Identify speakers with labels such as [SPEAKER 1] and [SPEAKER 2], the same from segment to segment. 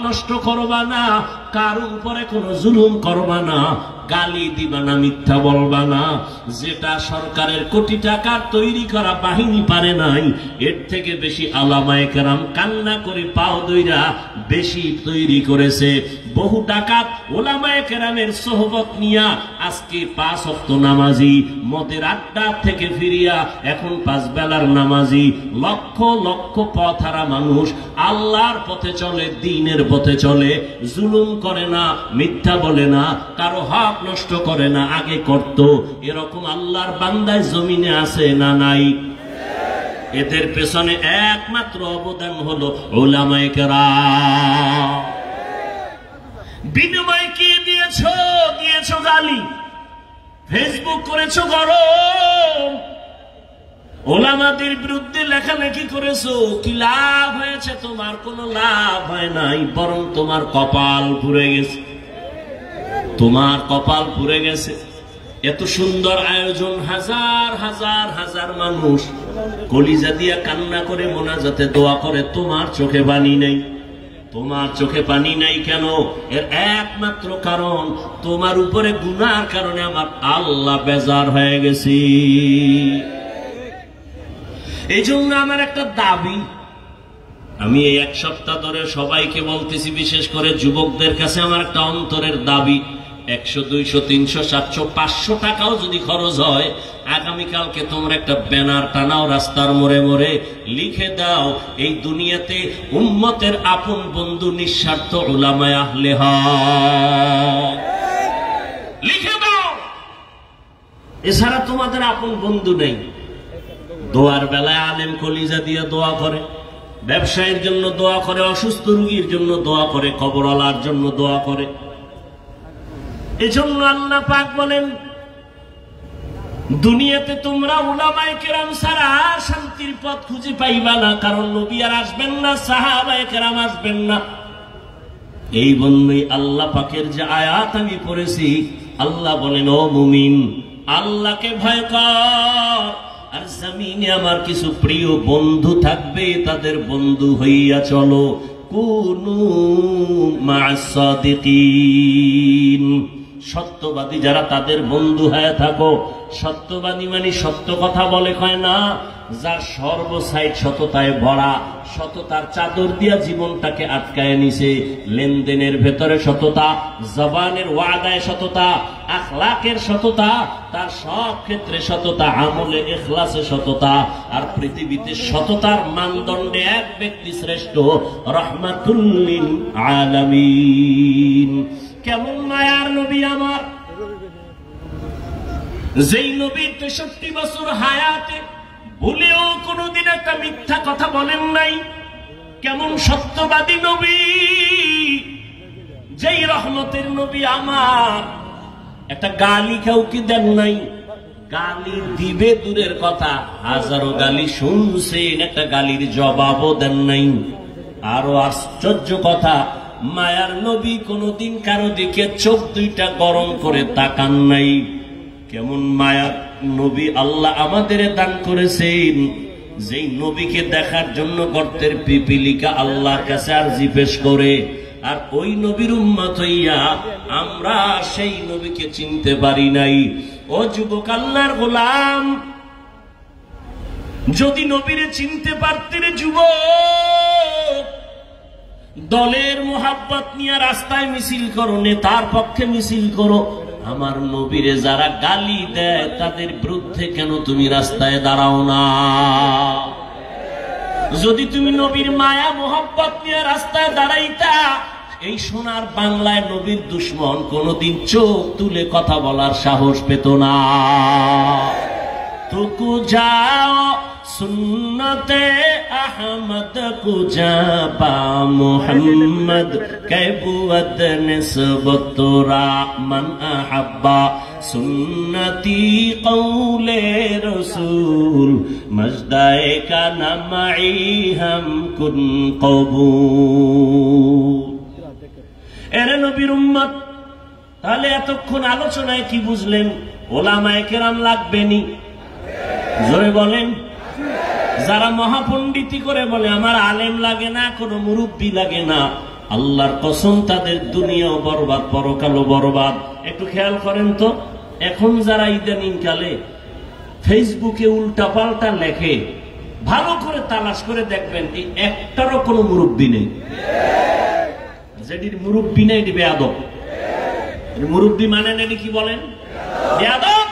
[SPEAKER 1] নষ্ট করবা না, কারো উপরে কোনো জুলুম করবা না, গালি দিবা না, মিথ্যা বলবা না। যেটা সরকারের কোটি টাকার তৈরি করা বাহিনী পারে নাই, এর থেকে বেশি আলেমায়ে কেরাম কান্না করে পাও দইরা বেশি তৈরি করেছে। বহু ডাকাত ওলামায়ে কেরামের সোহবত নিয়া আজকে 5 ওয়াক্ত নামাজি, মদের আড্ডা থেকে ফিরিয়া এখন 5 বেলার নামাজি, লক্ষ লক্ষ পথহারা মানুষ আল্লাহর পথে চলে, দ্বীনের পথে চলে, জুলুম করে না, মিথ্যা বলে না, কারো হক নষ্ট করে না, আগে করত। এরকম আল্লাহর বান্দায় জমিনে আছে না নাই? এদের পেছনে একমাত্র অবদান হলো উলামায়ে কেরাম। বিনিময় কি দিয়েছো? দিয়েছো গালি, ফেসবুক করেছো গরম, ওলামাদের বিরুদ্ধে লেখালেখি করেছো। কি লাভ হয়েছে? তোমার কোনো লাভ হয় নাই, বরং তোমার কপাল পুড়ে গেছে, তোমার কপাল পুড়ে গেছে। এত সুন্দর আয়োজন, হাজার হাজার হাজার মানুষ কলিজা দিয়া কান্না করে মোনাজাতে দোয়া করে, তোমার চোখে পানি নেই। তোমার চোখে পানি নাই কেন? এর একমাত্র কারণ, তোমার উপরে গুনার কারণে আমার আল্লাহ বেজার হয়ে গেছি। এই জন্য আমার একটা দাবি, আমি এই 1 সপ্তাহ ধরে সবাইকে বলতেছি, বিশেষ করে যুবকদের কাছে আমার একটা অন্তরের দাবি, 100, 200, 300, 700, 500 টাকাও যদি খরচ হয়, আগামীকালকে তোমরা একটা ব্যানার টানাও রাস্তার মোড়ে মোড়ে, লিখে দাও এই দুনিয়াতে উম্মতের আপন বন্ধু নিঃস্বার্থ উলামায়ে আহলে হক, লিখে দাও। এছাড়া তোমাদের আপন বন্ধু নেই। দোয়ার বেলায় আলেম কলিজা দিয়ে দোয়া করে, ব্যবসায়ের জন্য দোয়া করে, অসুস্থ রোগীর জন্য দোয়া করে, কবরওয়ালার জন্য দোয়া করে। এজন্য আল্লাহ পাক বলেন, দুনিয়াতে তোমরা উলামায়ে কেরাম ছাড়া শান্তির পথ খুঁজে পাইবা না, কারণ নবী আর আসবেন না, সাহাবায়ে কেরাম আসবেন না। এই বন্ধুই আল্লাহ পাকের যে আয়াত আমি পড়েছি, আল্লাহ বলেন, ও মুমিন, আল্লাহকে ভয় কর, আর জমিনে আমার কিছু প্রিয় বন্ধু থাকবে, তাদের বন্ধু হইয়া চলো। কুনু মা'আস সাদিকিন, সত্যবাদী যারা তাদের বন্ধু হয়ে থাকো। সত্যবাদী মানে সত্য কথা বলে কয় না, যার সর্বসাইড সততায় ভরা, সততার চাদর দিয়া জীবনটাকে আটকায় নিছে। লেনদেনের ভেতরে সততা, জবানের ওয়াদায় সততা, আখলাকের সততা, তার সব ক্ষেত্রে সততা, আমলে ইখলাসে সততা। আর পৃথিবীতে সততার মানদণ্ডে এক ব্যক্তি শ্রেষ্ঠ, রাহমাতুল লিল আলামিন। কেমন মায়ার নবী আমার, যেই নবী 63 বছর হায়াতে ভুলেও কোনদিন একটা মিথ্যা কথা বলেন নাই। কেমন সত্যবাদী নবী, যেই রহমতের নবী আমার, একটা গালি কাউকে দেন নাই। গালি দিবে দূরের কথা, হাজারো গালি শুনছেন, একটা গালির জবাবও দেন নাই। আরো আশ্চর্য কথা, মায়ার নবী কোনদিন কারো দিকে চোখ দুইটা গরম করে তাকান নাই। কেমন মায়ার নবী আল্লাহ আমাদের দান করেছেন, যেই নবীকে দেখার জন্য গর্তের পিপিলিকা আল্লাহর কাছে আরজি পেশ করে। আর ওই নবীর উম্মত হইয়া আমরা সেই নবীকে চিনতে পারি নাই। ও যুবক আল্লাহর গোলাম, যদি নবীরে চিনতে পারতে রে যুবক, দলের মোহাব্বত নিয়ে রাস্তায় মিছিল করো, নেতার পক্ষে মিছিল করো। আমার নবীরে যারা গালি দেয় তাদের বিরুদ্ধে কেন তুমি রাস্তায় দাঁড়াও না? যদি তুমি নবীর মায়া মোহাব্বত নিয়ে রাস্তায় দাঁড়াইতা, এই সোনার বাংলায় নবীর দুশ্মন কোনদিন চোখ তুলে কথা বলার সাহস পেত না। তুকু যাও সুন্নতে আহমদ কুজাবা মুহাম্মদ কেবুয়ত নিসবত রাহমান আহাব্বা সুন্নতি কৌলে রসুল মজদায়ে কা নামাই হাম কুন কবুল। এরে নবীর উম্মত, তাহলে এতক্ষণ আলোচনায় কি বুঝলেন? ওলামায়ে কেরাম লাগবেনি? জোরে বলেন। যারা মহাপণ্ডিতি করে বলে আমার আলেম লাগে না, কোনো মুরব্বী লাগে না, আল্লাহর কসম তাদের দুনিয়াও বরবাদ পরকালও বরবাদ। একটু খেয়াল করেন তো, এখন যারা ইদানিং কালে ফেসবুকে উল্টা পাল্টা লেখে, ভালো করে তালাশ করে দেখবেন এই একটারও কোনো মুরব্বী নেই। যেটির মুরব্বী নেই এটি বেয়াদব। মুরব্বী মানে নেই কি বলেন? বেয়াদব।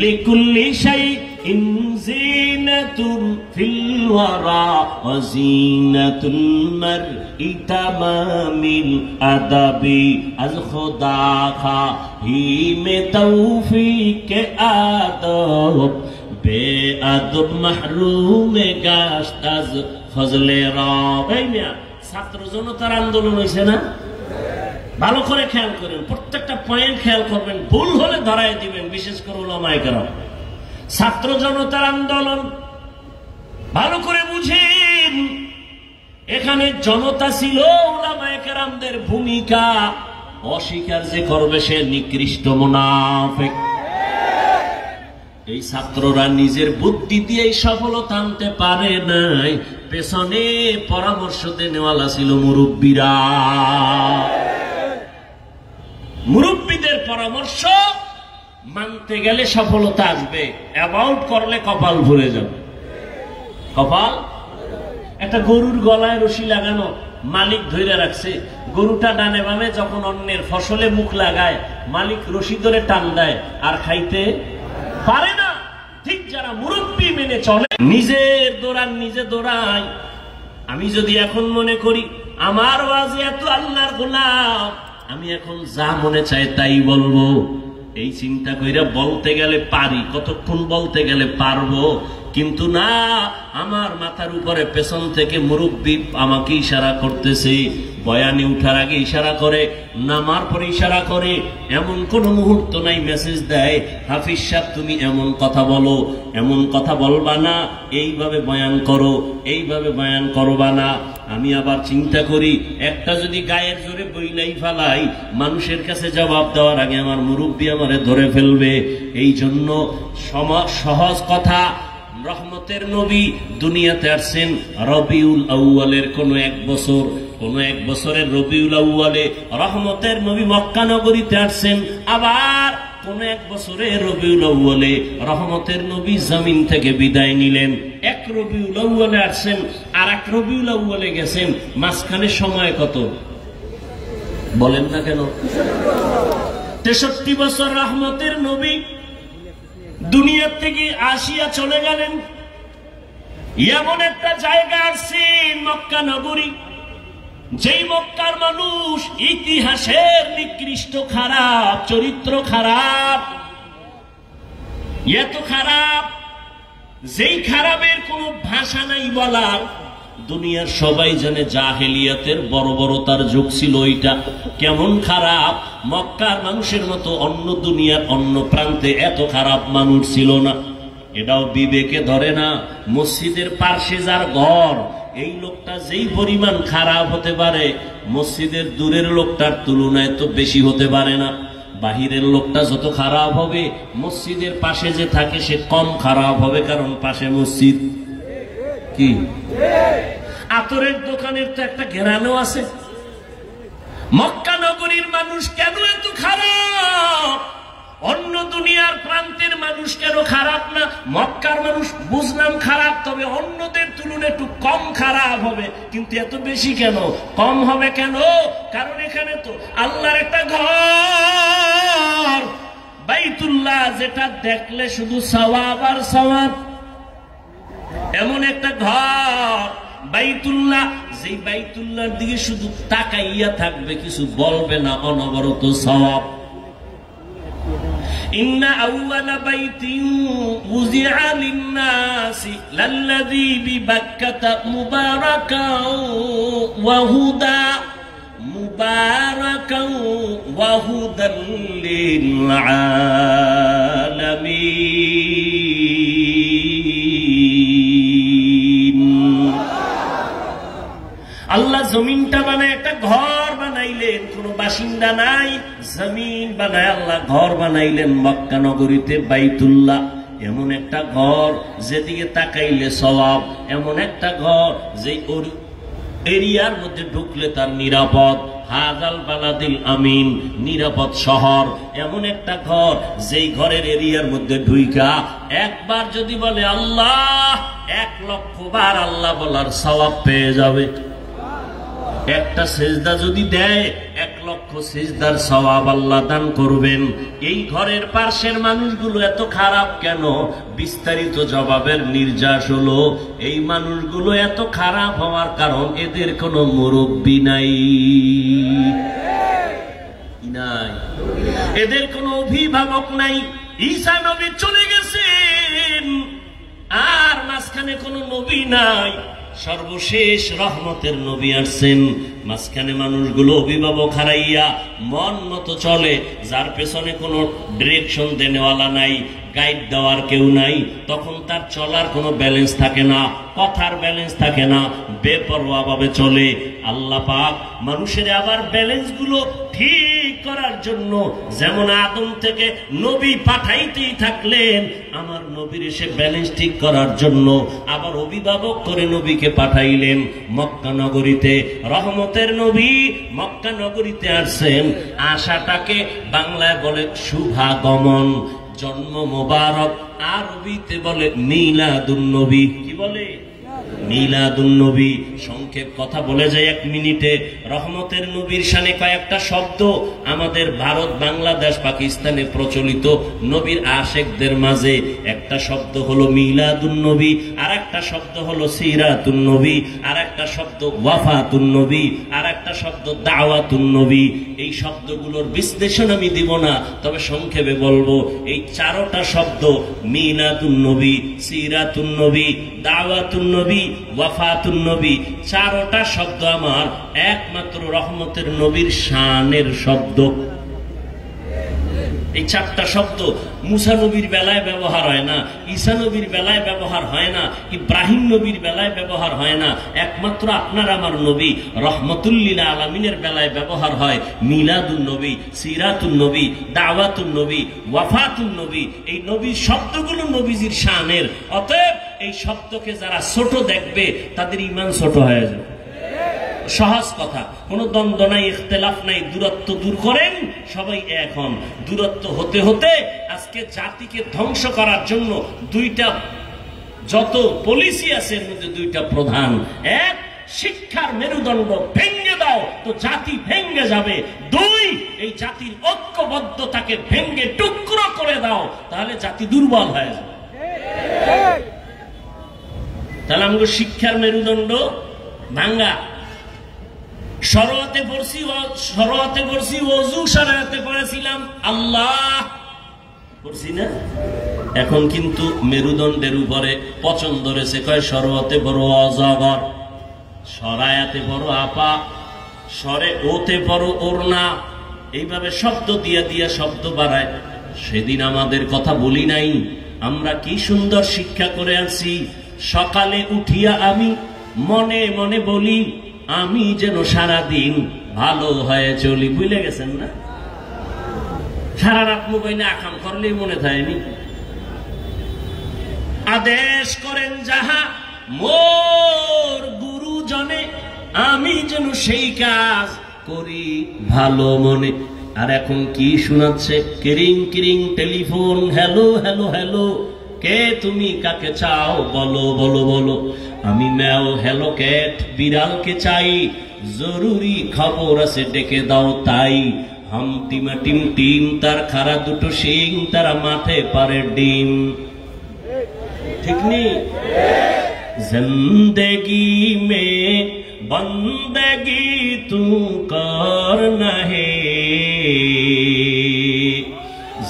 [SPEAKER 1] লিকুল্লি শাইইন জিনাতুন ফিল ওয়ারা ওয়া জিনাতুল মারই তামামিল আদাবি আজ খুদা খাহি মে তৌফিক আদব বেআদব মাহরুমে গাশত আজ ফজলে রব। এই মিয়া ছাত্র জনতার আন্দোলন হয়েছে না? ভালো করে খেয়াল করেন, প্রত্যেকটা পয়েন্ট খেয়াল করবেন, ভুল হলে ধরায় দিবেন, বিশেষ করে উলামায়ে কেরাম। ছাত্র জনতার আন্দোলন ভালো করে বুঝেন, এখানে জনতা ছিল, উলামায়ে কেরামদের ভূমিকা অস্বীকার যে করবে সে নিকৃষ্ট মুনাফিক। এই ছাত্ররা নিজের বুদ্ধি দিয়ে সফলতা আনতে পারে নাই, পেছনে পরামর্শ দেওয়ালা ছিল মুরব্বীরা। মুরব্বীদের পরামর্শ মানতে গেলে সফলতা আসবে, অ্যাবাউট করলে কপাল ভরে যাবে। কপাল, একটা গরুর গলায় রশি লাগানো, মালিক ধরে রাখছে, গরুটা ডানে বামে যখন অন্যের ফসলে মুখ লাগায় মালিক রশি ধরে টান দেয় আর খাইতে পারে না। ঠিক যারা মুরব্বী মেনে চলে, নিজের দৌড়ান নিজে দৌড়ায়। আমি যদি এখন মনে করি আমার ওয়াজে এত আল্লাহর গোলাম, আমি এখন যা মনে চাই তাই বলবো, এই চিন্তা কইরা বলতে গেলে পারি, কতক্ষণ বলতে গেলে পারবো, কিন্তু না, আমার মাথার উপরে পেছন থেকে মুরব্বী আমাকে ইশারা করতেছে, বয়ানে উঠার আগে ইশারা করে, নামার পরে ইশারা করে, এমন কোন মুহূর্ত নাই মেসেজ দেয় হাফিজ সাহেব তুমি এমন কথা বলো, এমন কথা বলবা না, এইভাবে বয়ান করো, এইভাবে বয়ান করবা না। আমি আবার চিন্তা করি, একটা যদি গায়ের জোরে বইলাই ফেলাই, মানুষের কাছে জবাব দেওয়ার আগে আমার মুরব্বী আমারে ধরে ফেলবে। এই জন্য সহজ কথা, রহমতের নবী দুনিয়াতে আসছেন রবিউল আউয়ালের কোন এক বছর, কোন এক বছরের রবিউল আউয়ালে রহমতের নবী মক্কা নগরীতে আসছেন, আবার কোন এক বছরে রবিউল আউয়ালে রহমতের নবী জমিন থেকে বিদায় নিলেন। এক রবিউল আউয়ালে আসছেন আর এক রবিউল আউয়ালে গেছেন, মাঝখানে সময় কত বলেন না কেন? 63 বছর রহমতের নবী দুনিয়ার থেকে আসিয়া চলে গেলেন। এমন একটা জায়গা আসছেন মক্কা নগরী, যেই মক্কার মানুষ ইতিহাসের নিকৃষ্ট খারাপ, চরিত্র খারাপ, এত খারাপ, যেই খারাপের কোনো ভাষা নাই বলার। দুনিয়ার সবাই জানে জাহেলিয়াতের বর্বরতার যুগ ছিল ওইটা, কেমন খারাপ। মক্কার মানুষের মতো অন্য দুনিয়ার অন্য প্রান্তে এত খারাপ মানুষ ছিল না। এটাও বিবেকে ধরে না। মসজিদের পার্শ্বে যার ঘর, এই লোকটা যেই পরিমাণ খারাপ হতে পারে, মসজিদের দূরের লোকটার তুলনায় তো বেশি হতে পারে না। বাহিরের লোকটা যত খারাপ হবে, মসজিদের পাশে যে থাকে সে কম খারাপ হবে, কারণ পাশে মসজিদ। কি আতরের দোকানের তো একটা ঘেরানো আছে। মক্কা নগরীর মানুষ কেন এত খারাপ? অন্য দুনিয়ার প্রান্তের মানুষ কেন খারাপ না? মক্কার মানুষ বুঝলাম খারাপ, তবে অন্যদের তুলনায় একটু কম খারাপ হবে, কিন্তু এত বেশি কেন? কম হবে কেন? কারণ এখানে তো আল্লাহর একটা ঘর, বাইতুল্লাহ, যেটা দেখলে শুধু সওয়াব আর সওয়াব। এমন একটা ঘর বাইতুল্লাহ, যেই বাইতুল্লাহর দিকে শুধু তাকাইয়া থাকবে, কিছু বলবে না, অনবরত সওয়াব। ইন্না আউওয়ালা বাইতিন উযিআ লিন-নাসি লাল্লাযী বিবাক্কাতা মুবারাকাও ওয়া হুদা, মুবারাকাও ওয়া হুদাল লিল আলামিন। আল্লাহ জমিনটা বানায় একটা ঘর বানাইলেন, কোন বাসিন্দা নাই, জমিন বানায় আল্লাহ ঘর বানাইলেন মক্কা নগরীতে, বাইতুল্লাহ। এমন একটা ঘর যেদিকে তাকাইলে সওয়াব, এমন একটা ঘর যে এরিয়ার মধ্যে ঢুকলে তার নিরাপদ। হাজাল বালাদিল আমিন, নিরাপদ শহর, এমন একটা ঘর যেই ঘরের এরিয়ার মধ্যে ঢুইকা একবার যদি বলে আল্লাহ, 1,00,000 বার আল্লাহ বলার সওয়াব পেয়ে যাবে। একটা সেজদা যদি দেয় 1,00,000 সেজদার সওয়াব আল্লাহ দান করবেন। এই ঘরের পাশের মানুষগুলো এত খারাপ কেন? বিস্তারিত জবাবের নির্যাস হলো, এই মানুষগুলো এত খারাপ হওয়ার কারণ এদের কোনো মুরব্বী নাই, এদের কোনো অভিভাবক নাই। ঈসা নবী চলে গেছেন, আর মাঝখানে কোনো নবী নাই। সর্বশেষ রহমতের নবী আসছেন, মাঝখানে মানুষগুলো অভিভাবক হারাইয়া মন মতো চলে, যার পেছনে কোনো ডিরেকশন দেনেওয়ালা নাই, গাইড দেওয়ার কেউ নাই। তখন তার চলার কোনো ব্যালেন্স থাকে না, কথার ব্যালেন্স থাকে না, বেপরোয়া ভাবে চলে। আল্লাহ পাক মানুষের আবার ব্যালেন্স গুলো ঠিক করার জন্য যেমন আদম থেকে নবী পাঠাইতেই থাকলেন, আমার নবীর এসে ব্যালেন্স ঠিক করার জন্য আবার অভিভাবক করে নবীকে পাঠাইলেন মক্কা নগরীতে। রহমতের নবী মক্কা নগরীতে আসছেন, আশাটাকে বাংলায় বলে শুভাগমন, জন্ম মোবারক, আরবিতে বলে মিলাদুন নবী। কি বলে? মিলাদুন নবী। সংক্ষেপ কথা বলে যায় 1 মিনিটে। রহমতের নবীর শানে কয়েকটা শব্দ আমাদের ভারত, বাংলাদেশ, পাকিস্তানে প্রচলিত নবীর আশেকদের মাঝে। একটা শব্দ হলো মিলাদুন নবী, আর একটা শব্দ হলো সিরাতুন নবী, আর একটা শব্দ ওয়াফাতুন নবী, আর একটা শব্দ দাওয়াতুন নবী। এই শব্দগুলোর বিশ্লেষণ আমি দিব না, তবে সংক্ষেপে বলবো, এই 4টা শব্দ মিলাদুন নবী, সিরাতুন নবী, দাওয়াতুন নবী, ওয়াফাতুন নবী, 4টা শব্দ আমার একমাত্র রহমতের নবীর শানের শব্দ। এই 4টা শব্দ মুসা নবীর বেলায় ব্যবহার হয় না, ঈসা নবীর বেলায় ব্যবহার হয় না, ইব্রাহিম নবীর বেলায় ব্যবহার হয় না। একমাত্র আপনার আমার নবী রহমতুল লিল আলামিনের বেলায় ব্যবহার হয়। মিলাদুন নবী, সিরাতুন নবী, দাওয়াতুন নবী, ওয়াফাতুন নবী, এই নবীর শব্দগুলো নবীজির শানের। অতএব এই শব্দকে যারা ছোট দেখবে তাদের ঈমান ছোট হয়ে যাবে। সহজ কথা, কোনো দ্বন্দ্ব নাই, ইখতিলাফ নাই, দূরত্ব দূর করেন, সবাই এক হন। দূরত্ব হতে হতে আজকে জাতিকে ধ্বংস করার জন্য দুইটা, যত পলিসি আছে এর মধ্যে 2টা প্রধান। এক, শিক্ষার মেরুদণ্ড ভেঙে দাও তো জাতি ভেঙে যাবে। 2, এই জাতির ঐক্যবদ্ধতাকে ভেঙে টুকরো করে দাও, তাহলে জাতি দুর্বল হয়ে যাবে। তাহলে আমাকে শিক্ষার মেরুদণ্ড ভাঙ্গা। শরতে পড়ছি ওযু শরতে পড়েছিলাম আল্লাহ পড়ছি না, এখন কিন্তু মেরুদণ্ডের উপরে পছন্দ রয়েছে, কয় শরতে বড় অজগর, সরায়াতে বড় আপা, সরে ওতে বড় ওরনা, এইভাবে শব্দ দিয়া দিয়া শব্দ বাড়ায়। সেদিন আমাদের কথা বলি নাই, আমরা কি সুন্দর শিক্ষা করে আছি। সকালে উঠিয়া আমি মনে মনে বলি, আমি যেন সারাদিন ভালো হয়ে চলি। ভুলে গেছেন না? সারা রাত মোবাইলে আকাম করলেই মনে থাকেনি। আদেশ করেন যাহা মোর গুরুজনে, আমি যেন সেই কাজ করি ভালো মনে। আর এখন কি শোনাচ্ছে? কিরিং কিরিং টেলিফোন, হ্যালো হ্যালো হ্যালো, কে তুমি, কাকে চাও, বলো বলো বলো। আমি ম্যাও, হ্যালো ক্যাট, বিড়ালকে চাই, জরুরি খবর আছে ডেকে দাও তাই। হাম টিমা টিম টিম, তার খাড়া 2টো শিং, তারা মাঠে পারে ডিম। ঠিক নেই? জিন্দেগি মে বন্দেগি তু করনা হে,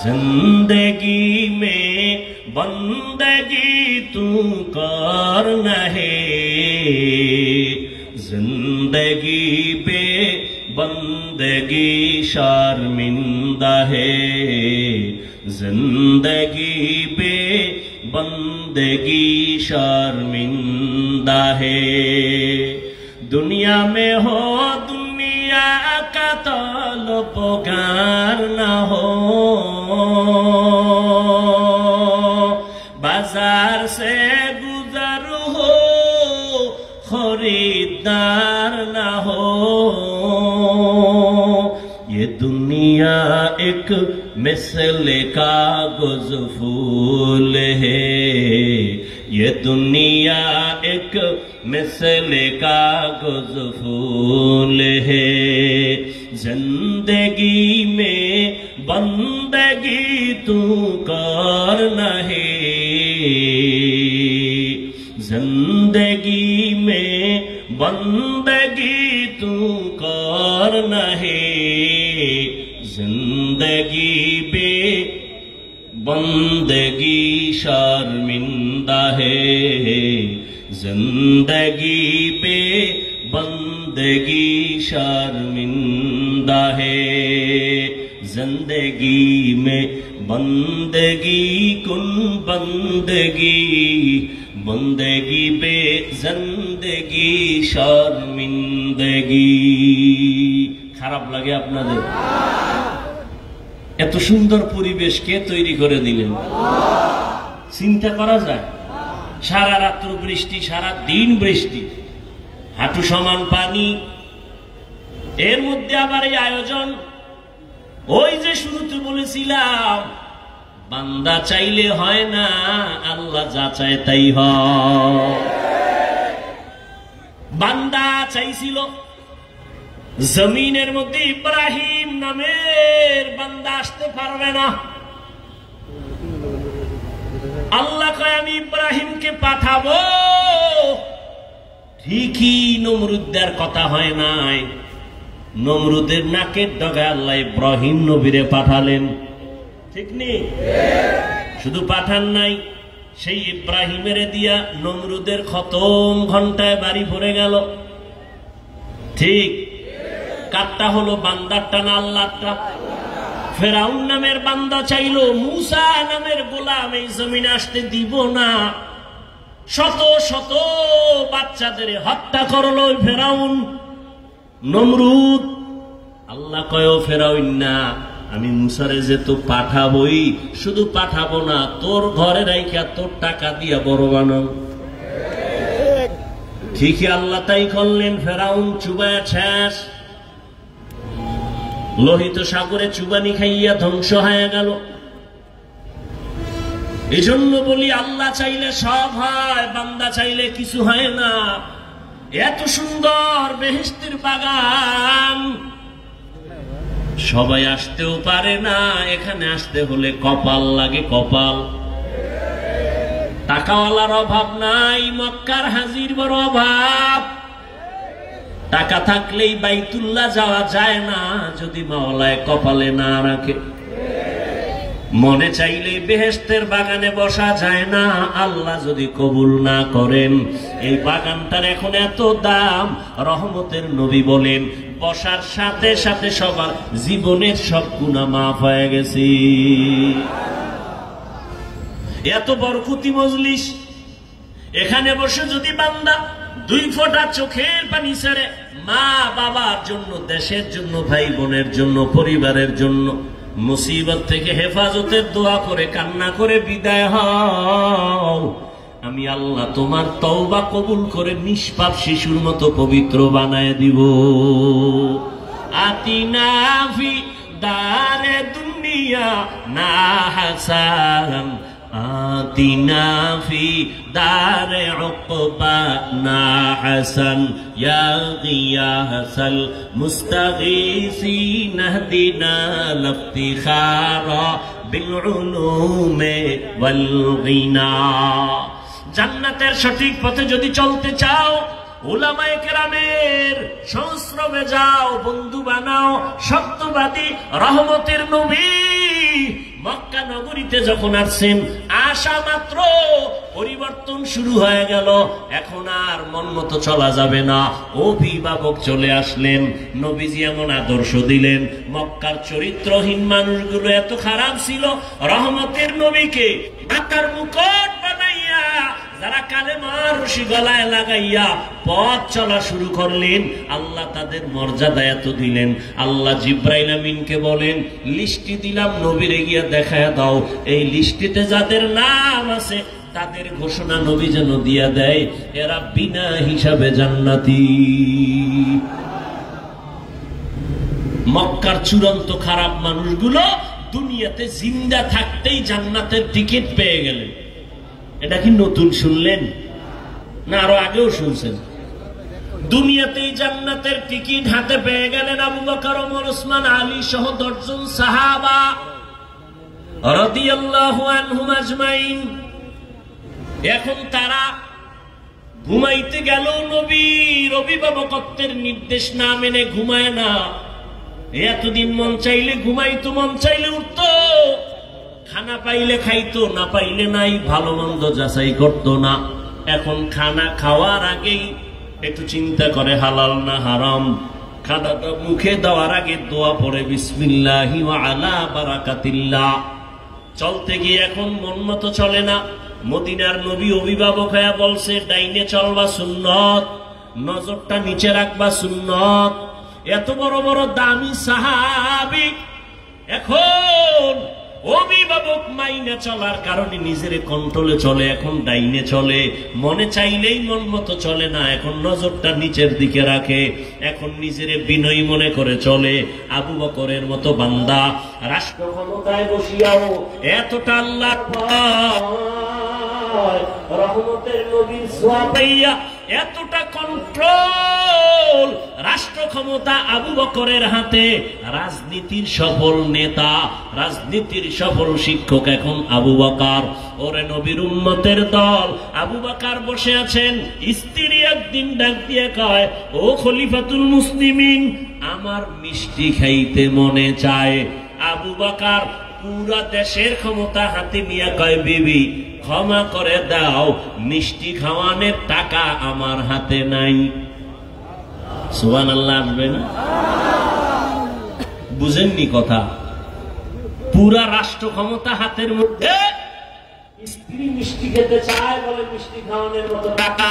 [SPEAKER 1] जिंदगी में बंदगी तू करना है, जिंदगी पे बंदगी शर्मिंदा है, जिंदगी पे बंदगी शर्मिंदा है। दुनिया में हो दुनिया का तलबगार न हो, बाजार से गुजर हो खरीदार एक मिसल कागज फूल है, ये दुनिया एक मिसल कागज फूल है। जिंदगी में बंदगी तू करना है, जिंदगी में बंदगी तू करना है। जिंदगी बे बंदगी शर्मिंदा है, जिंदगी बे बंदगी शर्मिंदा है। जिंदगी में बंदगी कुन बंदगी, बंदगी बे जिंदगी शर्मिंदगी। খারাপ লাগে আপনাদের? এত সুন্দর পরিবেশ কে তৈরি করে দিলেন? চিন্তা করা যায়? সারা রাত্র বৃষ্টি, সারা দিন বৃষ্টি, হাঁটু সমান পানি, এর মধ্যে আবার এই আয়োজন। ওই যে শুরুতে বলেছিলাম, বান্দা চাইলে হয় না, আল্লাহ যা চায় তাই হয়। বান্দা চাইছিল জমিনের মধ্যে ইব্রাহিম নামের বান্দা আসতে পারবে না। আল্লাহ কয় আমি ইব্রাহিমকে পাঠাবো। ঠিকই নমরুদের কথা হয় নাই, নমরুদের নাকের ডগায় আল্লাহ ইব্রাহিম নবীরে পাঠালেন। ঠিক নেই? শুধু পাঠান নাই, সেই ইব্রাহিমের দিয়া নমরুদের খতম ঘন্টায় বাড়ি ভরে গেল। ঠিক কাটটা হলো বান্দারটা না আল্লাহটা? ফেরাউন নামের বান্দা চাইল মূসা নামের গোলাম এই জমিনে আসতে দিব না, শত শত বাচ্চাদের হত্যা করলো ফেরাউন নমরুদ। আল্লাহ কয় ফেরাউন না, আমি মুসারে যে তো পাঠাবই, শুধু পাঠাবো না, তোর ঘরে রাইখা তোর টাকা দিয়া বড় বানাও। ঠিকই আল্লাহ তাই করলেন। ফেরাউন চুবায়া শেষ, লোহিত সাগরে চুবানি খাইয়া ধ্বংস হয়ে গেল। এই জন্য বলি আল্লাহ চাইলে সব হয়, বান্দা চাইলে কিছু হয় না। এত সুন্দর বেহেশতের বাগান সবাই আসতেও পারে না, এখানে আসতে হলে কপাল লাগে, কপাল। টাকাওয়ালার অভাব নাই, মক্কার হাজির বড় অভাব। টাকা থাকলেই বাইতুল্লাহ যাওয়া যায় না যদি মাওলায় কপালে না রাখে। মনে চাইলে বেহেশতের বাগানে বসা যায় না আল্লাহ যদি কবুল না করেন। এই বাগানটার এখন এত দাম, রহমতের নবী বলেন বসার সাথে সাথে সবার জীবনের সব গুনাহ মাফ হয়ে গেছে। এত বরকতি মজলিস, এখানে বসে যদি বান্দা দুই ফোঁটা চোখের পানি ছেড়ে মা বাবার জন্য, দেশের জন্য, ভাই বোনের জন্য, পরিবারের জন্য মুসিবত থেকে হেফাজতের দোয়া করে কান্না করে বিদায় হও, আমি আল্লাহ তোমার তওবা কবুল করে নিষ্পাপ শিশুর মতো পবিত্র বানায় দিব। আতিনা ফি দারে দুনিয়া না হাসান, আতিনা ফি দারে উকবা না হাসান, ইয়া গিয়াসাল মুস্তাগীসিন ইহদিনা লিফতিখারা বিল উলুমি ওয়াল গিনা। জান্নাতের সঠিক পথে যদি চলতে চাও, উলামায়ে কেরামের সংস্রবে যাও, বন্ধু বানাও। সত্যবাদী রহমতের নবী মক্কা নগরীতে যখন আসছেন, আসা মাত্র পরিবর্তন শুরু হয়ে গেল। এখন আর মন মতো চলা যাবে না, অভিভাবক চলে আসলেন। নবীজি এমন আদর্শ দিলেন, মক্কার চরিত্রহীন মানুষগুলো এত খারাপ ছিল, রহমতের নবীকে মাথার মুকুট বানাইয়া যারা কালেমার রশি গলায় লাগাইয়া পথ চলা শুরু করলেন, আল্লাহ তাদের মর্যাদা এত দিলেন। আল্লাহ জিব্রাইল আমিনকে বলেন লিস্টি দিলাম, নবীরে গিয়া দেখায় দাও, এই লিস্টিতে যাদের নাম আছে তাদের ঘোষণা নবী যেন দিয়া দেয়, এরা বিনা হিসাবে জান্নাতি। মক্কার চূড়ান্ত খারাপ মানুষগুলো দুনিয়াতে জিন্দা থাকতেই জান্নাতের টিকিট পেয়ে গেলেন। এটা কি নতুন শুনলেন না আরো আগেও শুনছেন? দুনিয়াতেই জান্নাতের টিকিট হাতে পেয়ে গেলেন আবু বকর, ওমর, ওসমান, আলী সহ 10 জন সাহাবা রাদিয়াল্লাহু আনহুম আজমাইন। এখন তারা ঘুমাইতে গেল, নবীর অভিভাবকত্বের নির্দেশ না মেনে ঘুমায় না। এতদিন মন চাইলে ঘুমাইতো, মন চাইলে উঠতো, খানা পাইলে খাইতো, না পাইলে নাই, ভালো মন্দ যাচাই করতো না। এখন খানা খাওয়ার আগেই একটু চিন্তা করে হালাল না হারাম। খানাটা মুখে দেওয়ার আগে দোয়া পড়ে বিসমিল্লাহি ওয়া আলা বারাকাতিল্লাহ। চলতে গিয়ে এখন মন মতো চলে না। মদিনার নবী অভিভাবক হয়ে বলছে ডাইনে চলবা সুন্নত, নজরটা নিচে রাখবা সুন্নত। এত বড় বড় দামি সাহাবী এখন অভিভাবক মাইনে চলার কারণে নিজের কন্ট্রোলে চলে, এখন ডাইনে চলে, মনে চাইলেই মন মতো চলে না, এখন নজরটা নিচের দিকে রাখে, এখন নিজের বিনয়ী মনে করে চলে। আবু বকরের মতো বান্দা রাষ্ট্র ক্ষমতায় বসিয়াও এতটা আল্লাহর ভয়, রহমতের নবীর ছোঁয়া পাইয়া এতটা কন্ট্রোল, রাষ্ট্র ক্ষমতা আবু বকরের হাতে। রাজনীতির সফল নেতা, রাজনীতির সফল শিক্ষক এখন আবু বকর। ওরে নবীর উম্মতের দল, আবু বকর বসে আছেন। স্ত্রী একদিন ডাক দিয়ে কয়, ও খলিফাতুল মুসলিমিন, আমার মিষ্টি খাইতে মনে চায়। আবু বকর পুরা দেশের ক্ষমতা হাতে নিয়ে কয়, বিবি ক্ষমা করে দাও, মিষ্টি খাওয়ানোর টাকা আমার হাতে নাই। সুবহানাল্লাহ আসবে না? বুঝেননি কথা? পুরা রাষ্ট্র ক্ষমতা হাতের মধ্যে, স্ত্রী মিষ্টি খেতে চায় বলে মিষ্টি খাওয়ানোর মতো টাকা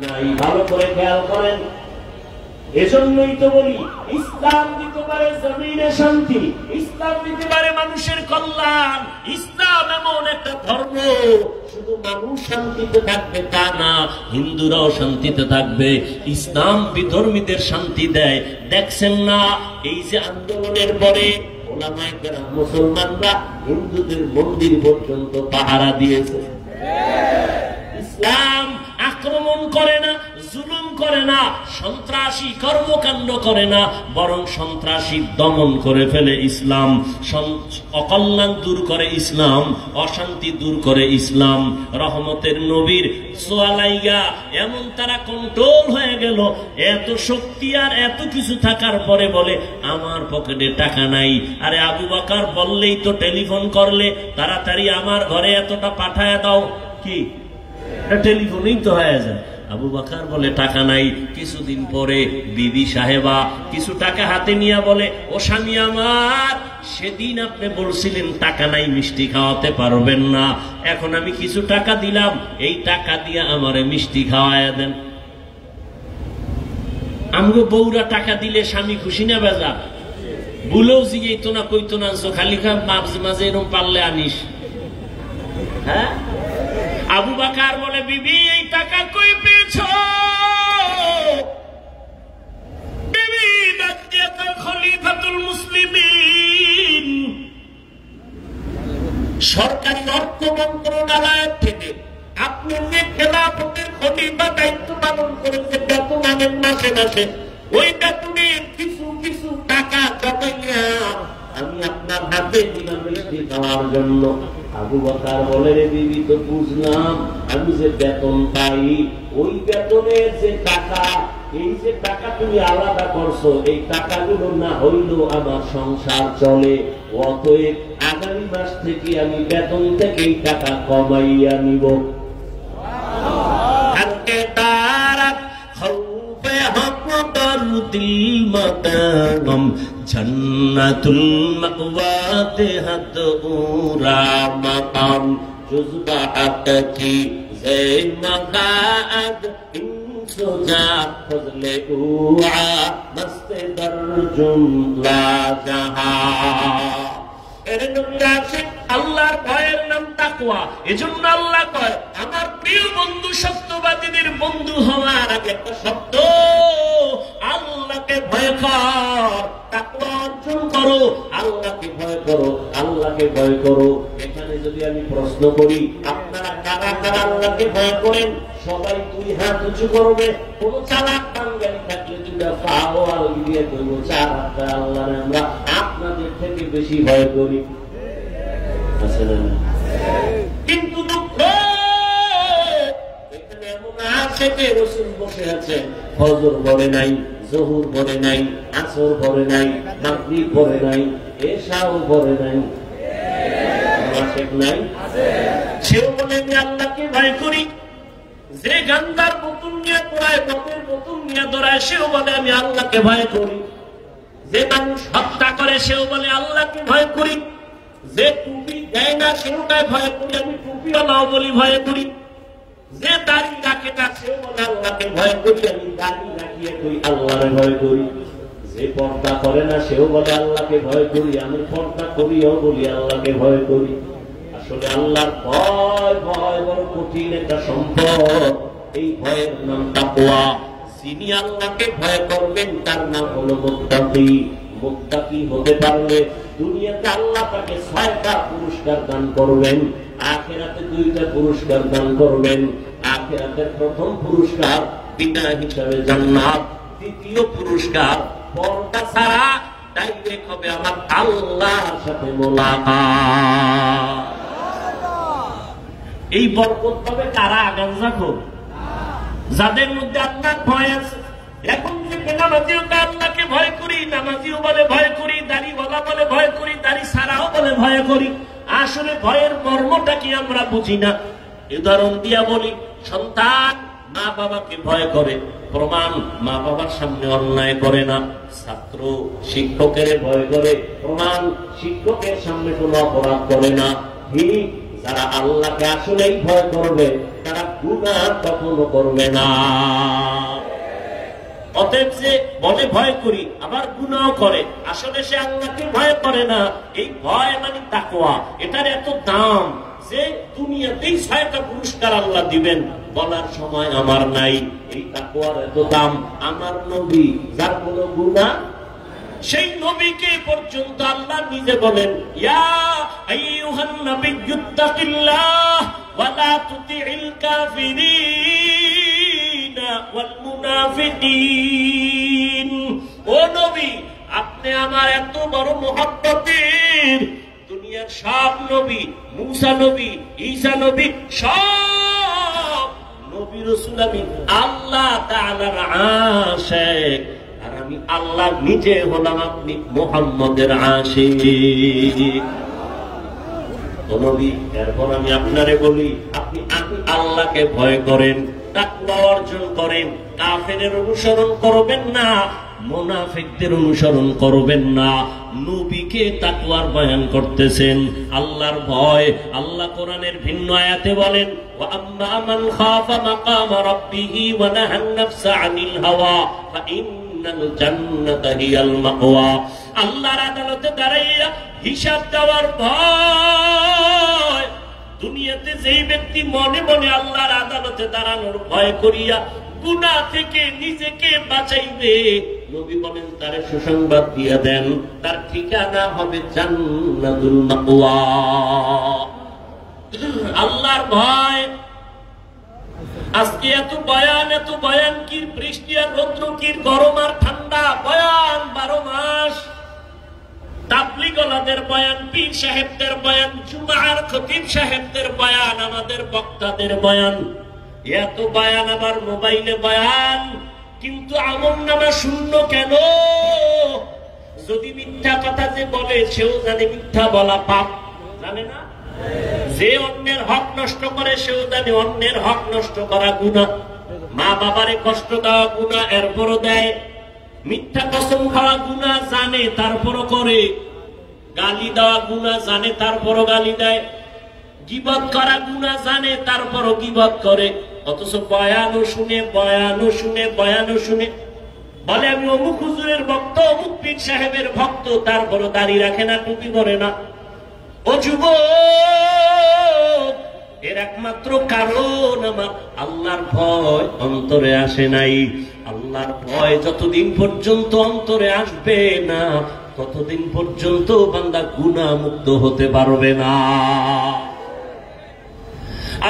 [SPEAKER 1] নাই। ভালো করে খেয়াল করেন। এজন্যই তো বলি ইসলাম দিতে পারে জমিনে শান্তি, ইসলাম দিতে পারে মানুষের কল্যাণ। ইসলাম এমন একটা ধর্ম, শুধু মানুষ শান্তিতে থাকবে তা না, হিন্দুরাও শান্তিতে থাকবে। ইসলাম বিধর্মীদের শান্তি দেয়। দেখছেন না এই যে আন্দোলনের পরে ওলামায়ে কেরাম, মুসলমানরা হিন্দুদের মন্দির পর্যন্ত পাহারা দিয়েছে। ইসলাম আক্রমণ করে না, জুলুম করে না, সন্ত্রাসী কর্মকাণ্ড করে না, বরং সন্ত্রাসী দমন করে ফেলে ইসলাম। অকল্যাণ দূর করে ইসলাম, অশান্তি দূর করে ইসলাম। রহমতের নবীর সোয়ালাইগা এমন তারা কন্ট্রোল হয়ে গেল। এত শক্তি আর এত কিছু থাকার পরে বলে আমার পকেটে টাকা নাই। আরে আবু বকর বললেই তো, টেলিফোন করলে তাড়াতাড়ি আমার ঘরে এতটা পাঠায় দাও, কি টেলিফোনেই তো হয়ে যায়। আবু বকর বলে টাকা নাই। কিছুদিন পরে বিবি সাহেবা কিছু টাকা হাতে নিয়ে বলে, ও স্বামী আমার, সেদিন আপনি বলছিলেন টাকা নাই, মিষ্টি খাওয়াতে পারবেন না, এখন আমি কিছু টাকা দিলাম, এই টাকা দিয়ে আমারে মিষ্টি খাওয়ায় দেন। আমগো বউরা টাকা দিলে স্বামী খুশি না বেজা? ভুলেও জিগেইতো না, কইতো না খালি মাঝে মাঝে এরকম পারলে আনিস। হ্যাঁ, আবু বকর বলে, বিবি এই টাকা কই পেয়েছো? বিবি ডাক দিয়ে কয়, খলিফাতুল মুসলিমিন, সরকারি অর্থ মন্ত্রণালয় থেকে আপনি যে খেলাফতের খলিফা দায়িত্ব পালন করেছেন বেতনের মাসে মাসে, ওই বেতনের কিছু কিছু টাকা জমাইয়া আমি আপনার হাতে দিলাম মিষ্টি খাওয়ার জন্য। আবু বকর বলে, রে বিবি তো বুঝলাম, আমি যে বেতন পাই ওই বেতনের যে টাকা, এই যে টাকা তুমি আলাদা করছো, এই টাকাগুলো না হইলেও আমার সংসার চলে। অতএব আগামী মাস থেকে আমি বেতন থেকে এই টাকা কমাইয়া নিব। জান্নাতুল মাওয়া দেহাত উরা মাকাম জুজবা আতকি জে মাকাদ ইনসুজা ফজলে উআ মস্তে দরজুম লা জাহা। এর নবী আল্লাহর ভয়ের নাম তাকওয়া। এজন্য আল্লাহ কয় আমার প্রিয় বন্ধু সত্যবাদীদের বন্ধু হওয়ার আগে একটা শব্দ, আল্লাহকে ভয় কর, তাকওয়া অর্জন করো, আল্লাহকে ভয় করো, আল্লাহকে ভয় করো। এখানে যদি আমি প্রশ্ন করি আপনারা কারা কারা আল্লাহকে ভয় করেন, সবাই দুই হাত উঁচু করবে। কোন চালাক বাঙালি থাকলে দুটা পাও আর দিয়ে করবো, চার হাতটা আল্লাহরে আমরা আপনাদের থেকে বেশি ভয় করি। কিন্তু দুঃখ এখানে এমন আছে যে রাসূল বসে আছেন, ফজর পড়ে নাই, জোহর পড়ে নাই, আসর পড়ে নাই, মাগরিব পড়ে নাই, এশাও পড়ে নাই, নাই সেও বলে আমি আল্লাহকে ভয় করি। যে গান্ধার বোতল নিয়ে পড়ায়, মতের বোতল নিয়ে দৌড়ায়, সেও বলে আমি আল্লাহকে ভয় করি। যে মানুষ হত্যা করে সেও বলে আল্লাহকে ভয় করি। যে টুপি দেয় না সেওটাই ভয় করি, আমি টুপিওয়ালাও বলি ভয় করি। যে দাড়ি রাখে না সেও বলে আল্লাহকে ভয় করি, আমি দাড়ি রাখিয়ে কই আল্লাহরে ভয় করি। যে পর্দা করে না সেও বলে আল্লাহকে ভয় করি, আমি পর্দা করিও বলি আল্লাহকে ভয় করি। আসলে আল্লাহর ভয় ভয় বড় কঠিন একটা সম্পদ। এই ভয়ের নাম তাকওয়া। যিনি আল্লাহকে ভয় করবেন তার নাম হলো মুত্তাকি। মুত্তাকি হতে পারলে দুনিয়াতে আল্লাহ তাকে 6টা পুরস্কার দান করবেন, আখিরাতে 2টা পুরস্কার দান করবেন। আখিরাতের প্রথম পুরস্কার বিনা হিসাবে জান্নাত, দ্বিতীয় পুরস্কার পর্দা ছাড়া ডাইরেক্ট হবে আমার আল্লাহর সাথে মোলাকাত। এই বরকত পাবে কারা? গাঞ্জাখোর, যাদের মধ্যে আল্লাহর ভয় আছে। এখন যে নামাজিও আল্লাহকে ভয় করি, নামাজিও বলে ভয় করি, দাড়িওয়ালা বলে ভয় করি, দাড়ি ছাড়াও বলে ভয় করি। আসলে ভয়ের মর্মটা কি আমরা বুঝি না। উদাহরণ দিয়া বলি, সন্তান মা বাবাকে ভয় করে, প্রমাণ মা বাবার সামনে অন্যায় করে না। ছাত্র শিক্ষকের ভয় করে, প্রমাণ শিক্ষকের সামনে কোনো অপরাধ করে না। ঠিক যারা আল্লাহকে আসলেই ভয় করবে তারা গুনাহ কখনো করবে না। অতএব যে বলে ভয় করি আবার গুনাহ করে, আসলে সে আল্লাহকে ভয় করে না। এই ভয় মানে তাকওয়া। এটার এত দাম যে দুনিয়াতেই 6টা পুরস্কার আল্লাহ দিবেন, বলার সময় আমার নাই। এই তাকওয়ার এত দাম। আমার নবী যার কোনো গুনাহ, সেই নবীকে পর্যন্ত আল্লাহ নিজে বলেন ইয়া আইয়ুহান নাবিয়্যুত্তাকিল্লাহ ওয়া লা তুতি'ল কাফিরিনা ওয়াল মুনাফিকিন। ও নবী, আপনি আমার এত বড় মুহাব্বতের, দুনিয়ার সব নবী, মূসা নবী, ঈসা নবী, সব নবী রাসূল আমি আল্লাহ তাআলার আশিক, আর আমি আল্লাহ নিজে হলাম আপনি মুহাম্মদের আশিক। নবী, এরপর আমি আপনারে বলি আপনি আল্লাহকে ভয় করেন, তাকওয়া অর্জন করেন, কাফেরের অনুসরণ করবেন না, মুনাফিকদের অনুসরণ করবেন না। নবীকে তাকওয়ার বয়ান করতেছেন, আল্লাহর ভয়। আল্লাহ কোরআনের ভিন্ন আয়াতে বলেন ওয়া আম্মা মান খাফা মাকামা রাব্বিহি ওয়া নাহান নাফসা আনিল হাওয়া ফাইন্নাল জান্নাতা হিয়াল মাওয়া। আল্লাহর আদালতে দাঁড়াইয়া হিসাব দেওয়ার ভয়। দুনিয়াতে যেই ব্যক্তি মনে মনে আল্লাহর আদালতে দাঁড়ানোর ভয় করিয়া গুনাহ থেকে নিজেকে বাঁচাইবে, নবী বলেন তারে সুসংবাদ দিয়ে দেন, তার ঠিকানা হবে জান্নাতুল মাওয়া। আল্লাহর ভয়। আজকে এত বয়ান কি, বৃষ্টি আর রৌদ্র কি, গরম আর ঠান্ডা, বয়ান 12 মাস। তাবলীগওয়ালাদের বয়ান, পীর সাহেবদের বয়ান, জুমার খতিব সাহেবদের বয়ান, আমাদের বক্তাদের বয়ান, এত বয়ান, আবার মোবাইলে বয়ান, কিন্তু আমলনামা শূন্য কেন? যদি মিথ্যা কথা যে বলে সেও জানে মিথ্যা বলা পাপ, জানে না? যে অন্যের হক নষ্ট করে সেও জানে অন্যের হক নষ্ট করা গুনাহ। মা বাবারে কষ্ট দেওয়া গুনাহ, এরপরও দেয়। মিথ্যা কসম খাওয়া গুনাহ, জানে তারপরও করে। গালি দেওয়া গুনাহ, জানে তারপরও গালি দেয়। গীবত করা গুনাহ, জানে তারপরও গীবত করে। অথচ বয়ানও শুনে বলে আমি অমুক হুজুরের ভক্ত, অমুক পীর সাহেবের ভক্ত, তারপরও দাড়ি রাখে না, টুপি পরে না। ওর যুবক, এর একমাত্র কারণ আমার আল্লাহর ভয় অন্তরে আসে নাই। আল্লাহর ভয় যতদিন পর্যন্ত অন্তরে আসবে না, ততদিন পর্যন্ত বান্দা গুনাহ মুক্ত হতে পারবে না।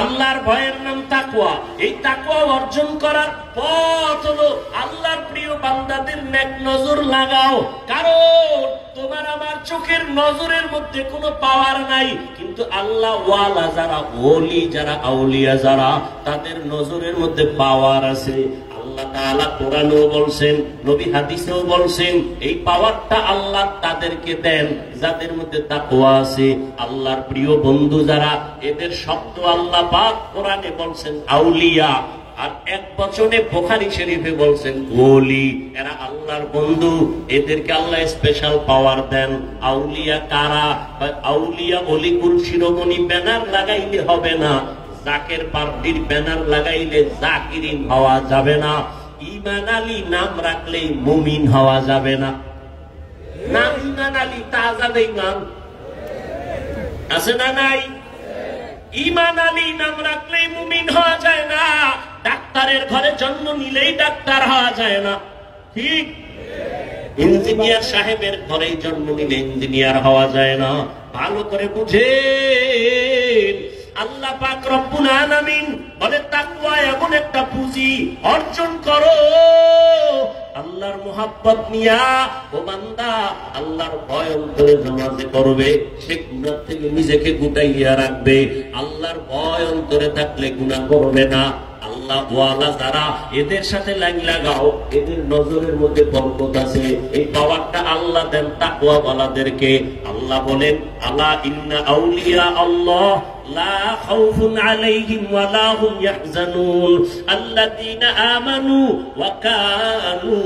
[SPEAKER 1] আল্লাহর ভয়ের নাম তাকওয়া। এই তাকওয়া অর্জন করার পথ হলো আল্লাহর প্রিয় বান্দাদের নেক নজর লাগাও। কারণ তোমার আমার চোখের নজরের মধ্যে কোনো পাওয়ার নাই, কিন্তু আল্লাহ ওয়ালা যারা, ওলি যারা, আউলিয়া যারা, তাদের নজরের মধ্যে পাওয়ার আছে। আল্লাহ তাআলা কোরআনেও বলছেন, নবী হাদিসেও বলছেন, এই পাওয়ারটা আল্লাহ তাদেরকে দেন যাদের মধ্যে তাকওয়া আছে। আল্লাহর প্রিয় বন্ধু যারা, এদের শব্দ আল্লাহ পাক কোরআনে বলছেন আউলিয়া, আর এক বচনে বুখারী শরীফে বলছেন ওলি। এরা আল্লাহর বন্ধু, এদেরকে আল্লাহ স্পেশাল পাওয়ার দেন। আউলিয়া কারা? আউলিয়া অলিকুল শিরোমণি ব্যানার লাগাইলে হবে না, জাকের পার্টির ব্যানার লাগাইলে জাকিরিন হওয়া যাবে না, ঈমান আলী নাম রাখলেই মুমিন হওয়া যাবে না। নাম ঈমান আলী তাজাদ ইমাম আছে না নাই? ঈমান আলী নাম রাখলেই মুমিন হওয়া যায় না। ডাক্তারের ঘরে জন্ম নিলেই ডাক্তার হওয়া যায় না, ঠিক? ইঞ্জিনিয়ার সাহেবের ঘরে জন্ম নিলে ইঞ্জিনিয়ার হওয়া যায় না। ভালো করে বুঝেন, আল্লাহ পাক রব্বুল আলামিন বলে তাকওয়া এমন একটা পুঁজি, অর্জন করো আল্লাহর মুহাব্বত নিয়া। ও বান্দা, আল্লাহর ভয় অন্তরে জমা যে করবে, সে গুনাহ থেকে নিজেকে গুটাইয়া রাখবে। আল্লাহর ভয় অন্তরে থাকলে গুনাহ করবে না। আল্লাহ ওয়ালা যারা, এদের সাথে লাইন লাগাও, এদের নজরের মধ্যে বরকত আছে। এই পাওয়ারটা আল্লাহ দেন তাকওয়া ওয়ালাদেরকে। আল্লাহ বলেন, আলা ইন্না আউলিয়া আল্লাহ লা খাউফুন আলাইহিম ওয়া লা হুম ইয়াহজানুন আল্লাযীনা আমানু ওয়া কানু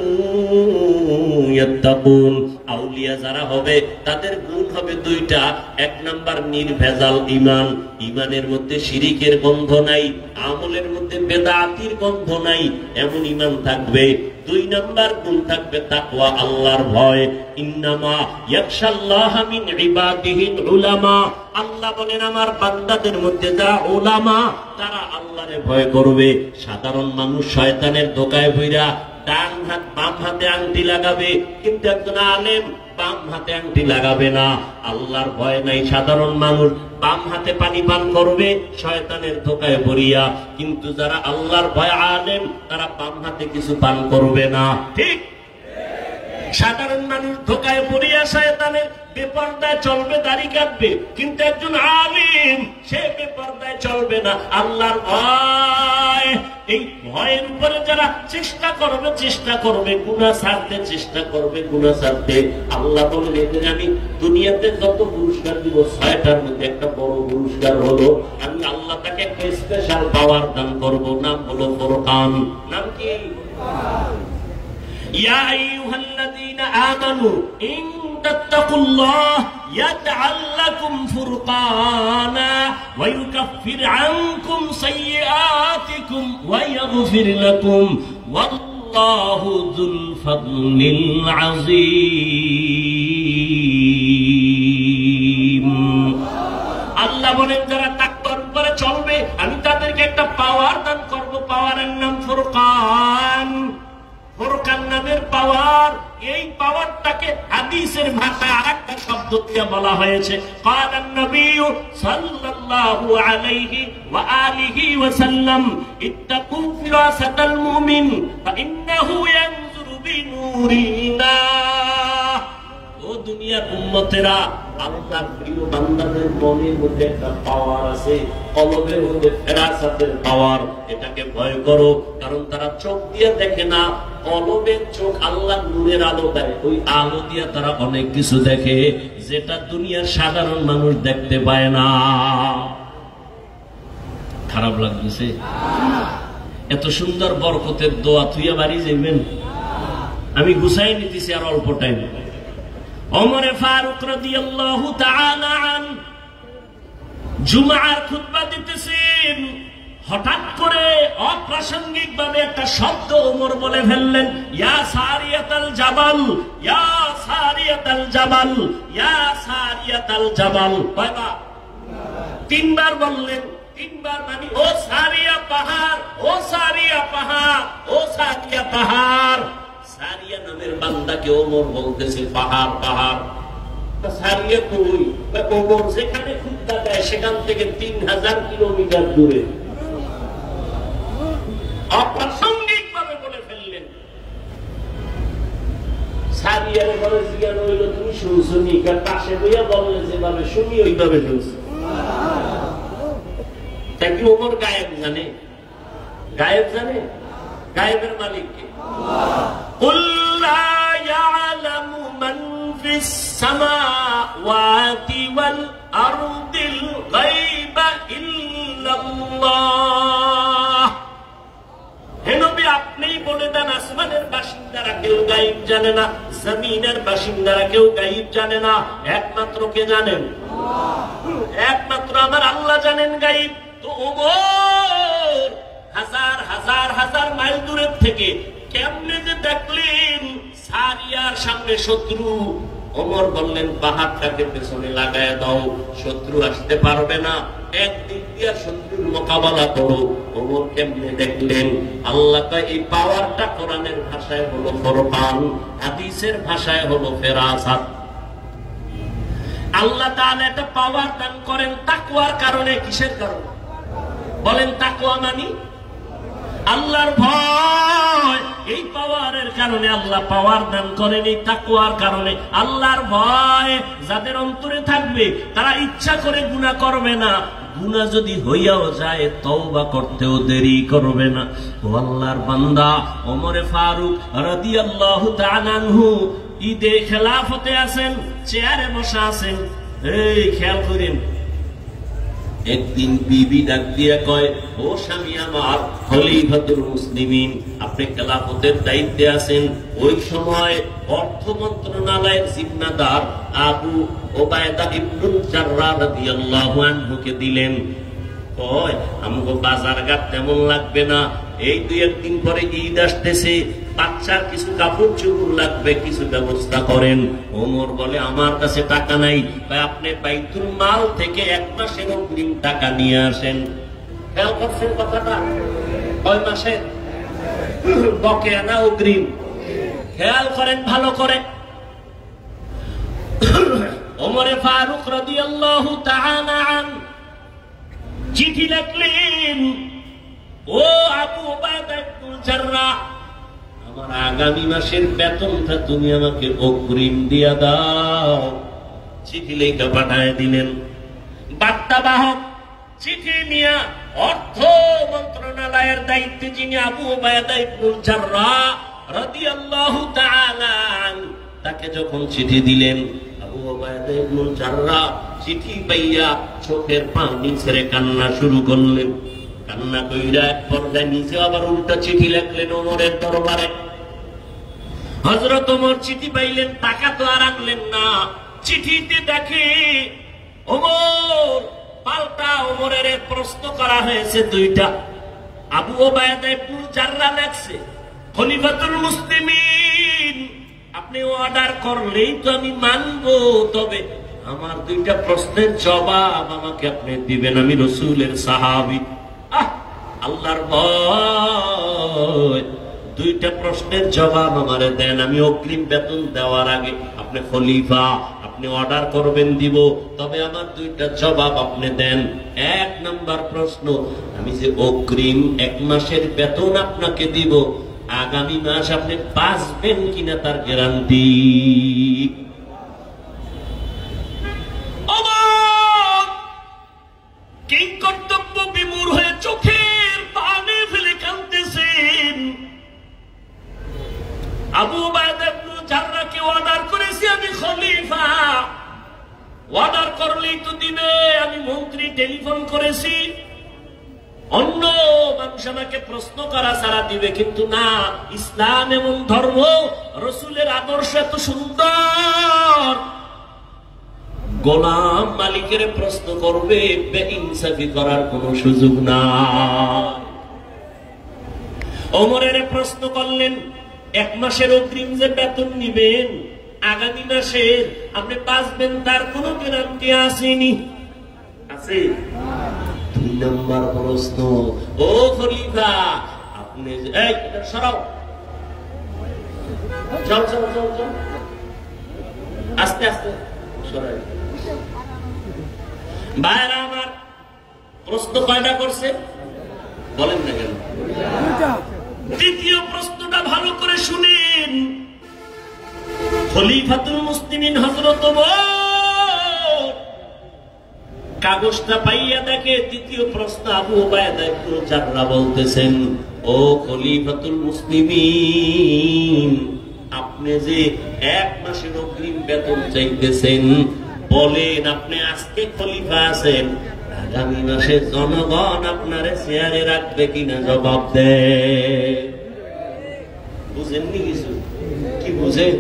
[SPEAKER 1] ইয়াত্তাকুন। আউলিয়া যারা হবে, তাদের গুণ হবে দুইটা। এক নাম্বার নির্ভেজাল ঈমান, ঈমানের মধ্যে শিরিকের গন্ধ নাই, আমলের মধ্যে বেদাতির গন্ধ নাই, এমন ঈমান থাকবে। দুই নাম্বার গুণ থাকবে তাকওয়া, আল্লাহর ভয়। ইন্নামা ইয়াখশাল্লাহা মিন ইবাদিহিল উলামা। আল্লাহ বলেন, আমার বান্দাদের মধ্যে যারা উলামা, তারা আল্লাহরে ভয় করবে। সাধারণ মানুষ শয়তানের ধোঁকায় পইরা ডান হাত বাম হাতে আংটি লাগাবে, কিন্তু একজন আলেম বাম হাতে আংটি লাগাবে না। আল্লাহর ভয় নাই, সাধারণ মানুষ বাম হাতে পানি পান করবে শয়তানের ধোঁকায় পড়িয়া, কিন্তু যারা আল্লাহর ভয় আলেম, তারা বাম হাতে কিছু পান করবে না, ঠিক? সাধারণ মানুষ ধোঁকায় পড়িয়া শয়তানের বেপরদায় চলবে, দাড়ি কাটবে, কিন্তু একজন আলিম সে বেপরদায় চলবে না। আল্লাহর ভয়, এই ভয়ের উপরে যারা চেষ্টা করবে গুনাহ ছাড়তে, চেষ্টা করবে গুনাহ ছাড়তে, আল্লাহ বলেন এদের আমি দুনিয়াতে যত পুরস্কার দিব, 6টার মধ্যে একটা বড় পুরস্কার হলো আমি আল্লাহ তাকে একটা স্পেশাল পাওয়ার দান করব। নাম হলো কোরআন। নাম কি? ইয়া আইয়ুহাল্লাযীনা আমানু ইন তাত্তাকুল্লাহ ইয়াজআল লাকুম ফুরকানা ওয়া ইউকাফির আনকুম সাইয়্যাতিকুম ওয়া ইয়াগফির লাকুম ওয়াল্লাহু যুল ফাদলিল আযীম। আল্লাহ বলেন, যারা তাকওয়ার উপরে চলবে, আমি তাদেরকে একটা পাওয়ার দান করব। পাওয়ারের নাম ফুরকান। ফুরকান নামের পাওয়ার, এই পাওয়ারটাকে হাদিসের ভাষায় আরেকটা শব্দ দিয়ে বলা হয়েছে। ক্বালান নবী সাল্লাল্লাহু আলাইহি ওয়া আলিহি ওয়া সাল্লাম, ইত্তাকু ফিরাসাতাল মুমিন ফাইন্নাহু ইয়ানজুরু বিনুরিল্লাহ। ও দুনিয়ার উম্মতেরা, আল্লাহর প্রিয় বান্দাদের মনের মধ্যে একটা পাওয়ার আছে, কলবের মধ্যে ফেরাসাতের পাওয়ার। এটাকে ভয় করো, কারণ তারা চোখ দিয়ে দেখে না, কলবের চোখ আল্লাহর নূরের আলো দেয়। ওই আলো দিয়ে তারা অনেক কিছু দেখে, যেটা দুনিয়ার সাধারণ মানুষ দেখতে পায় না। খারাপ লাগতেছে? এত সুন্দর বরকতের দোয়া তুইয়া বাড়ি যাইবেন, আমি গুছাই নিতেছি আর অল্প টাইম। ওমরে ফারুক রাদিয়াল্লাহু তাআলা আনহু জুমার খুতবা দিতেছেন, হঠাৎ করে অপ্রাসঙ্গিক ভাবে একটা শব্দ ওমর বলে ফেললেন, ইয়া সারিয়াতাল জাবাল, ইয়া সারি সারিয়াতাল জাবাল, ইয়া সারিয়াতাল জাবাল। কয়বার? তিনবার বললেন। তিনবার মানে ও সারিয়া পাহাড়, ও সারিয়া পাহাড়, ও সারিয়া পাহাড়। সারিয়া নামের বান্দাকে ওমর বলতেছে পাহাড় পাহাড়। সারিয়া কই? ওমর যেখানে খুতবা দেয় সেখান থেকে 3000 কিলোমিটার দূরে। অপ্রাসঙ্গিক ভাবে বলে ফেললেন। সারিয়ার ঘরে জিজ্ঞাসা হইল তুমি শুনছো নি? পাশে বইয়া বললে যেভাবে শুনি ওইভাবে শুনছো। তাই কি ওমর গায়েব জানে? গায়েব জানে? গায়েবের মালিক কে? কুল লা ইয়ালামু মান ফিস সামাওয়াতি ওয়াল আরদিল গায়বা ইল্লাল্লাহ। হে নবী আপনিই বলে দেন আসমানের বাসিন্দারা কেউ গায়েব জানে না, জমিনের বাসিন্দারা কেউ গায়েব জানে না, একমাত্র কে জানেন? একমাত্র আমার আল্লাহ জানেন গায়েব। তো ওমর হাজার হাজার হাজার মাইল দূরের থেকে কেমনে যে দেখলেন সারিয়ার সামনে শত্রু। ওমর বললেন পাহাড়টাকে পেছনে লাগায় দাও, শত্রু আসতে পারবে না, একদিক দিয়ে শত্রুর মোকাবেলা করো। ওমর কেমনে দেখলেন? আল্লাহ এই পাওয়ারটা কোরআনের ভাষায় হলো ফুরকান, হাদিসের ভাষায় হলো ফেরাসাত। আল্লাহ তাআলা একটা পাওয়ার দান করেন তাকওয়ার কারণে। কিসের কারণে বলেন? তাকওয়া মানি আল্লাহর ভয়। এই পাওয়ারের কারণে আল্লাহ পাওয়ার দান করেন, এই তাকওয়ার কারণে। আল্লাহর ভয় যাদের অন্তরে থাকবে তারা ইচ্ছা করে গুনাহ করবে না, গুনাহ যদি হইয়াও যায় তওবা করতেও দেরি করবে না। ও আল্লাহর বান্দা, ওমরে ফারুক রাদিয়াল্লাহু তাআলা আনহু ঈদে খেলাফতে আছেন, চেয়ারে বসা আছেন। এই খেয়াল করেন, একদিন বিবি ডাক দিয়া কয়, ও স্বামী আমার, খলিফাতুল মুসলিমিন, আপনি খেলাফতের দায়িত্বে আছেন। ওই সময় অর্থ মন্ত্রণালয়ের জিম্মাদার আবু ওবায়দা ইবনুল জাররাহ রাদিয়াল্লাহু আনহুকে দিলেন। কয় আমগো বাজার ঘাট তেমন লাগবে না, এই 2-1 দিন পরে ঈদ আসতেছে, বাচ্চার কিছু কাপড় চোপড় লাগবে, কিছু ব্যবস্থা করেন। ওমর বলে আমার কাছে টাকা নাই। আপনি বাইতুল মাল থেকে 1 মাসের অগ্রিম টাকা নিয়ে আসেন। খেয়াল করছেন কথাটা? কয় মাসের বকেয়া না অগ্রিম? খেয়াল করেন ভালো করে। ওমরে ফারুক রাদিয়াল্লাহু তাআলা আনহু চিঠি লিখলেন, ও আবু উবায়দা ইবনুল জাররাহ, আমার আগামী মাসের বেতনটা তুমি আমাকে অগ্রিম দিয়া দাও। চিঠি লেখা পাঠায় দিলেন। বার্তাবাহক চিঠি নিয়ে অর্থ মন্ত্রণালয়ের দায়িত্বে যিনি আবু উবায়দা ইবনুল জাররাহ রাদিয়াল্লাহু তাআলা আনহু, তাকে যখন চিঠি দিলেন, আবু উবায়দা ইবনুল জাররাহ চিঠি পাইয়া চোখের পানি ছেড়ে কান্না শুরু করলেন। কান্না কইরা এক পর্যায়ে নিজে আবার উল্টা চিঠি লিখলেন ওমরের দরবারে। হযরত ওমর চিঠি পাইলেন, টাকা তো আর আনলেন না। চিঠিতে দেখে ওমর পাল্টা ওমরের প্রশ্ন করা হয়েছে 2টা। আবু উবায়দা ইবনুল জাররাহ লেখছে, খলিফাতুল মুসলিমিন, আপনি অর্ডার করলেই তো আমি মানবো, তবে আমার 2টা প্রশ্নের জবাব আমাকে আপনি দিবেন, আমি রাসূলের সাহাবী। আল্লাহর ভয়, 2টা প্রশ্নের জবাব আমারে দেন, আমি অগ্রিম বেতন দেওয়ার আগে, আপনি খলিফা, আপনি অর্ডার করবেন দিব, তবে আমার 2টা জবাব আপনি দেন। 1 নাম্বার প্রশ্ন, আমি যে অগ্রিম 1 মাসের বেতন আপনাকে দিব, আগামী মাস আপনি বাঁচবেন কিনা তার গ্যারান্টি। কিং কর্তব্য বিমূঢ় হয়ে চোখের পানি ফেলে কাঁদতেছেন। আবু উবায়দা ইবনুল জাররাহকে অর্ডার করেছি আমি খলিফা, অর্ডার করলেই তো দিবে, আমি মন্ত্রী, টেলিফোন করেছি, অন্য মানুষ আমাকে প্রশ্ন করা ছাড়া দিবে, কিন্তু না, ইসলাম এমন ধর্ম, রাসূলের আদর্শ এত সুন্দর, গোলাম মালিকের প্রশ্ন করবে, বেইনসাফি করার কোন সুযোগ নাই। ওমরের প্রশ্ন করলেন, 1 মাসের অগ্রিম যে বেতন নিবেন, আগামী মাসের আপনি বাঁচবেন তার কোনো গ্যারান্টি আসেনি? আছে? 2 নম্বর প্রশ্ন, ও খলিফা আপনি এই সরাও, চল চল চল চল, আস্তে আস্তে সরাই। ভাইরা আমার, প্রশ্ন কয়টা করছে বলেন না কেন? দ্বিতীয় প্রশ্নটা ভালো করে শুনেন। খলিফাতুল মুসলিমিন হযরত ওমর কাগজটা পাইয়া দেখে দ্বিতীয় প্রশ্ন আবু উবায়দা ইবনে জাররাহ বলতেছেন, ও খলিফাতুল মুসলিমিন আপনি যে 1 মাসের অগ্রিম বেতন চাইতেছেন, বলেন আপনি আজকে খলিফা আছেন, আগামী মাসে জনগণ আপনারে চেয়ারে রাখবে কিনা জবাব দেন। বুঝেননি কিছু? কি বুঝেন?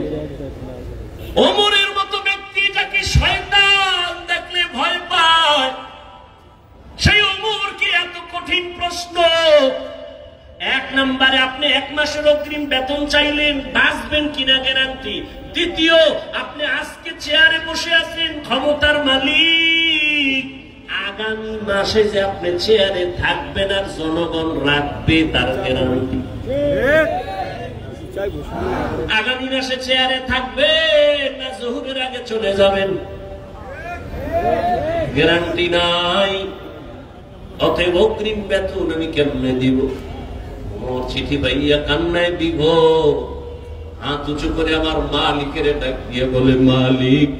[SPEAKER 1] ওমরের মতো ব্যক্তি যাকে শয়তান দেখলে ভয় পায়, সেই ওমরকে এত কঠিন প্রশ্ন। 1 নম্বরে আপনি 1 মাসের অগ্রিম বেতন চাইলেন, বাঁচবেন কিনা গ্যারান্টি। দ্বিতীয়, আপনি আজকে চেয়ারে বসে আছেন, ক্ষমতার মালিক, আগামী মাসে যে আপনি চেয়ারে থাকবেন আর জনগণ রাখবে তার গ্যারান্টি। আগামী মাসে চেয়ারে থাকবেন না জোহরের আগে চলে যাবেন, গ্যারান্টি নাই। অতএব অগ্রিম বেতন আমি কেমনে দিব? ওমর চিঠি পাইয়া কান্নায় বিভোর, হাত উঁচু করে আমার মালিকের ডাক দিয়ে বলে, মালিক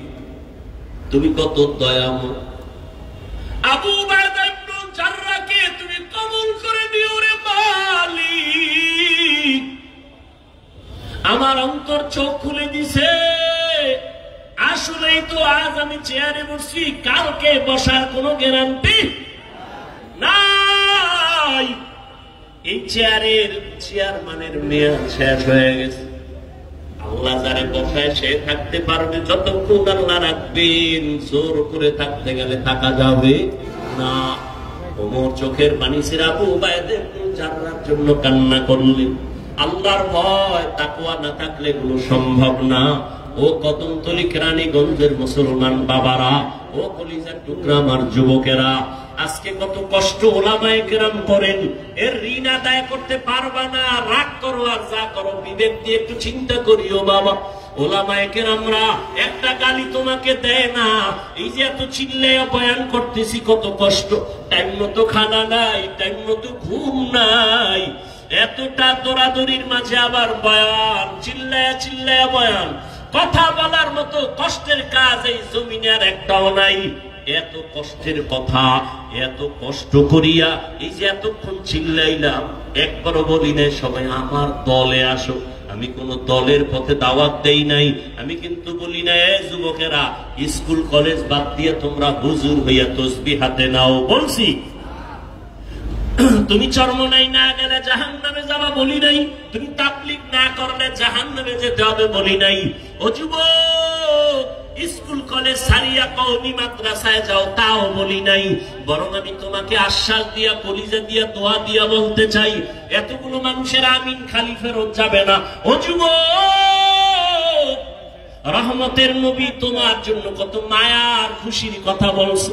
[SPEAKER 1] তুমি কত দয়াময়, আবু উবায়দা ইবনে জাররাহকে তুমি কবুল করে দিও রে মালিক। আমার অন্তর চোখ খুলে দিছে, আসলেই তো আজ আমি চেয়ারে বসছি, কালকে বসার কোনো গ্যারান্টি নাই। এই চেয়ারম্যানের মেয়াদ শেষ হয়ে গেছে। আল্লাহ যারে বসায় সে থাকতে পারবে যতক্ষণ আল্লাহ রাখবেন, জোর করে থাকতে গেলে থাকা যাবে না। ওমর চোখের পানি ছেড়ে আবু উবায়দা ইবনে জাররাহর জন্য কান্না করলেন। আল্লাহর ভয় তাকওয়া না থাকলে এগুলো সম্ভব না। ও কদমতলী কেরানীগঞ্জের মুসলমান বাবারা, ও কলিজার টুকরা আমার যুবকেরা, আজকে কত কষ্ট ওলামায়ে কেরাম করেন, এর ঋণ আদায় করতে পারবা না। রাগ করো আর যা করো বিবেক দিয়ে একটু চিন্তা করিও বাবা। ওলামায়ে কেরামরা একটা গালি তোমাকে দেয় না। এই যে এত চিল্লাইয়া বয়ান করতেছি, কত কষ্ট, টাইম মতো খানা নাই, টাইম মতো ঘুম নাই, এতটা দৌড়াদৌড়ির মাঝে আবার বয়ান, চিল্লায়া চিল্লায়া বয়ান, কথা বলার মতো কষ্টের কাজ এই জমিনে আর একটাও নাই। এত কষ্টের কথা, এত কষ্ট করিয়া এই যে এতক্ষণ চিল্লাইলাম, একবারও বলি নাই সবাই আমার দলে আসো। আমি কোন দলের পথে দাওয়াত দেই নাই। আমি কিন্তু বলি না, এ যুবকেরা স্কুল কলেজ বাদ দিয়ে তোমরা হুজুর হইয়া তসবিহ হাতে নাও, বলছি। তুমি চরমনাই না গেলে জাহান্নামে যাবা বলি নাই, তুমি তাবলীগ না করলে জাহান্নামে যেতে হবে বলি নাই। ও যুবক, স্কুল কলেজ ছাড়িয়া কওমি মাদ্রাসায় যাও, তাও বলি নাই। বরং আমি তোমাকে আশ্বাস দিয়া, কলিজা দিয়া, দোয়া দিয়া বলতে চাই, এতগুলো মানুষের আমিন খালি ফেরত যাবে না। ও যুবক, রহমতের নবী তোমার জন্য কত মায়ার খুশির কথা বলছে।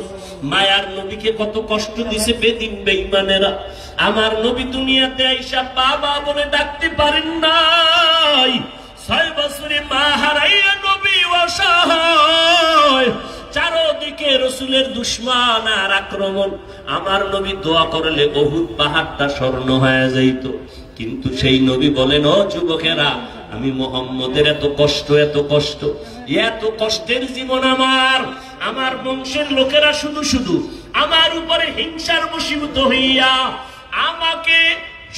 [SPEAKER 1] মায়ার নবীকে কত কষ্ট দিছে বেদিন বেঈমানেরা। আমার নবী দুনিয়াতে আইসা বাবা বলে ডাকতে পারেন নাই। 6 বছরে মা হারাইয়া নবী অসহায়, চারদিকে রসুলের দুশমন আর আক্রমণ। আমার নবী দোয়া করলে উহুদ পাহাড়টা স্বর্ণ হয়ে যাইত। কিন্তু সেই নবী বলেন, ও যুবকেরা, আমি মুহাম্মদের এত কষ্ট, এত কষ্ট, এত কষ্টের জীবন আমার বংশের লোকেরা শুধু শুধু আমার উপরে হিংসার বশীভূত হইয়া আমাকে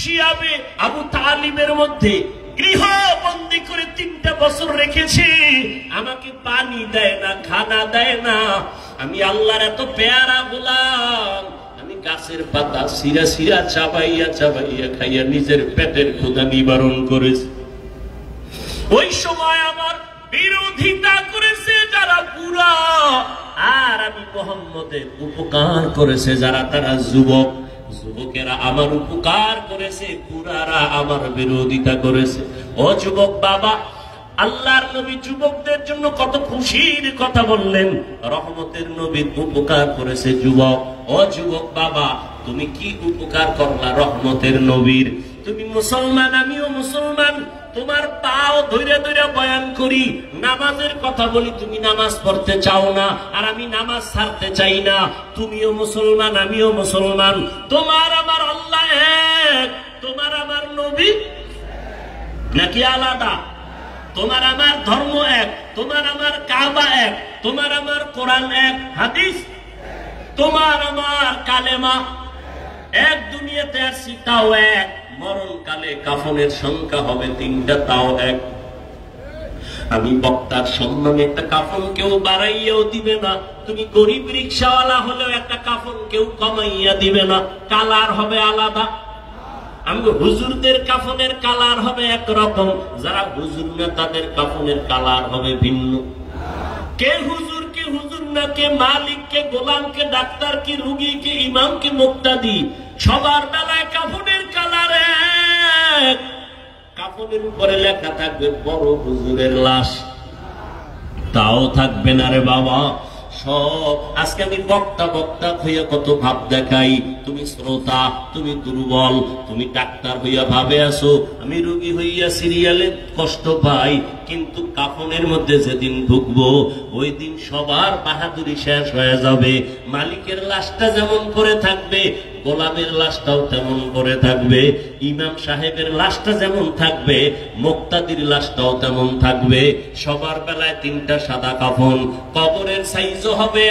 [SPEAKER 1] শিয়াবে আবু তালিবের মধ্যে গৃহবন্দী করে 3টা বছর রেখেছে। আমাকে পানি দেয় না, খানা দেয় না। আমি আল্লাহর এত পেয়ারা গোলাম, আমি গাছের পাতা সিরা সিরা চাবাইয়া চাবাইয়া খাইয়া নিজের পেটের ক্ষুধা নিবারণ করেছি। ওই সময় আমার বিরোধিতা করেছে যারা বুড়া, আর আমি মুহাম্মদের উপকার করেছে যারা তারা যুবক। যুবকেরা আমার উপকার করেছে, বুড়ারা আমার বিরোধিতা করেছে। ও যুবক বাবা, আল্লাহর নবী যুবকদের জন্য কত খুশির কথা বললেন। রহমতের নবী উপকার করেছে যুবক। ও যুবক বাবা, তুমি কি উপকার করলা রহমতের নবীর? তুমি মুসলমান, আমিও মুসলমান, তোমার পাও ধরে ধরে বয়ান করি, নামাজের কথা বলি, তুমি নামাজ পড়তে চাও না, আর আমি নামাজ ছাড়তে চাই না। তুমিও মুসলমান, আমিও মুসলমান, তোমার আমার আল্লাহ এক, তোমার আমার নবী নাকি আলাদা? তোমার আমার ধর্ম এক, তোমার আমার কাবা এক, তোমার আমার কোরআন এক, হাদিস, তোমার আমার কালেমা এক, দুনিয়াতে আসছি তাও এক, মরণকালে কাফনের সংখ্যা হবে 3টা তাও এক। আমি বক্তার সম্মানে একটা কাফন কেউ বাড়াইয়াও দিবে না, তুমি গরিব রিক্সাওয়ালা হলেও একটা কাফন কেউ কমাইয়া দিবে না, কালার হবে আলাদা। আমি হুজুরদের কাফনের কালার হবে একরকম, যারা হুজুর না তাদের কাফনের কালার হবে ভিন্ন। কে হুজুর, কে হুজুর না, কে মালিক, কে গোলাম, কে ডাক্তার, কে রুগী, কে ইমাম, কে মুক্তাদি, সবার বেলায় কাফনের কালার এক। কাফনের উপরে লেখা থাকবে বড় হুজুরের লাশ, তাও থাকবে না রে বাবা। সব আজকে আমি বক্তা বক্তা হইয়া কত ভাব দেখাই, তুমি শ্রোতা, তুমি দুর্বল, তুমি ডাক্তার হইয়া ভাবে আসো, আমি রোগী হইয়া সিরিয়ালে কষ্ট পাই। কিন্তু কাফনের মধ্যে যেদিন ঢুকবো ওই দিন সবার বাহাদুরি শেষ হয়ে যাবে। মালিকের লাশটা যেমন করে থাকবে, গোলামের লাশটাও তেমন করে থাকবে, ইমাম সাহেবের লাশটা যেমন থাকবে, মুক্তাদির লাশটাও তেমন থাকবে। সবার বেলায় 3টা সাদা কাফন, কবরের সাইজও হবে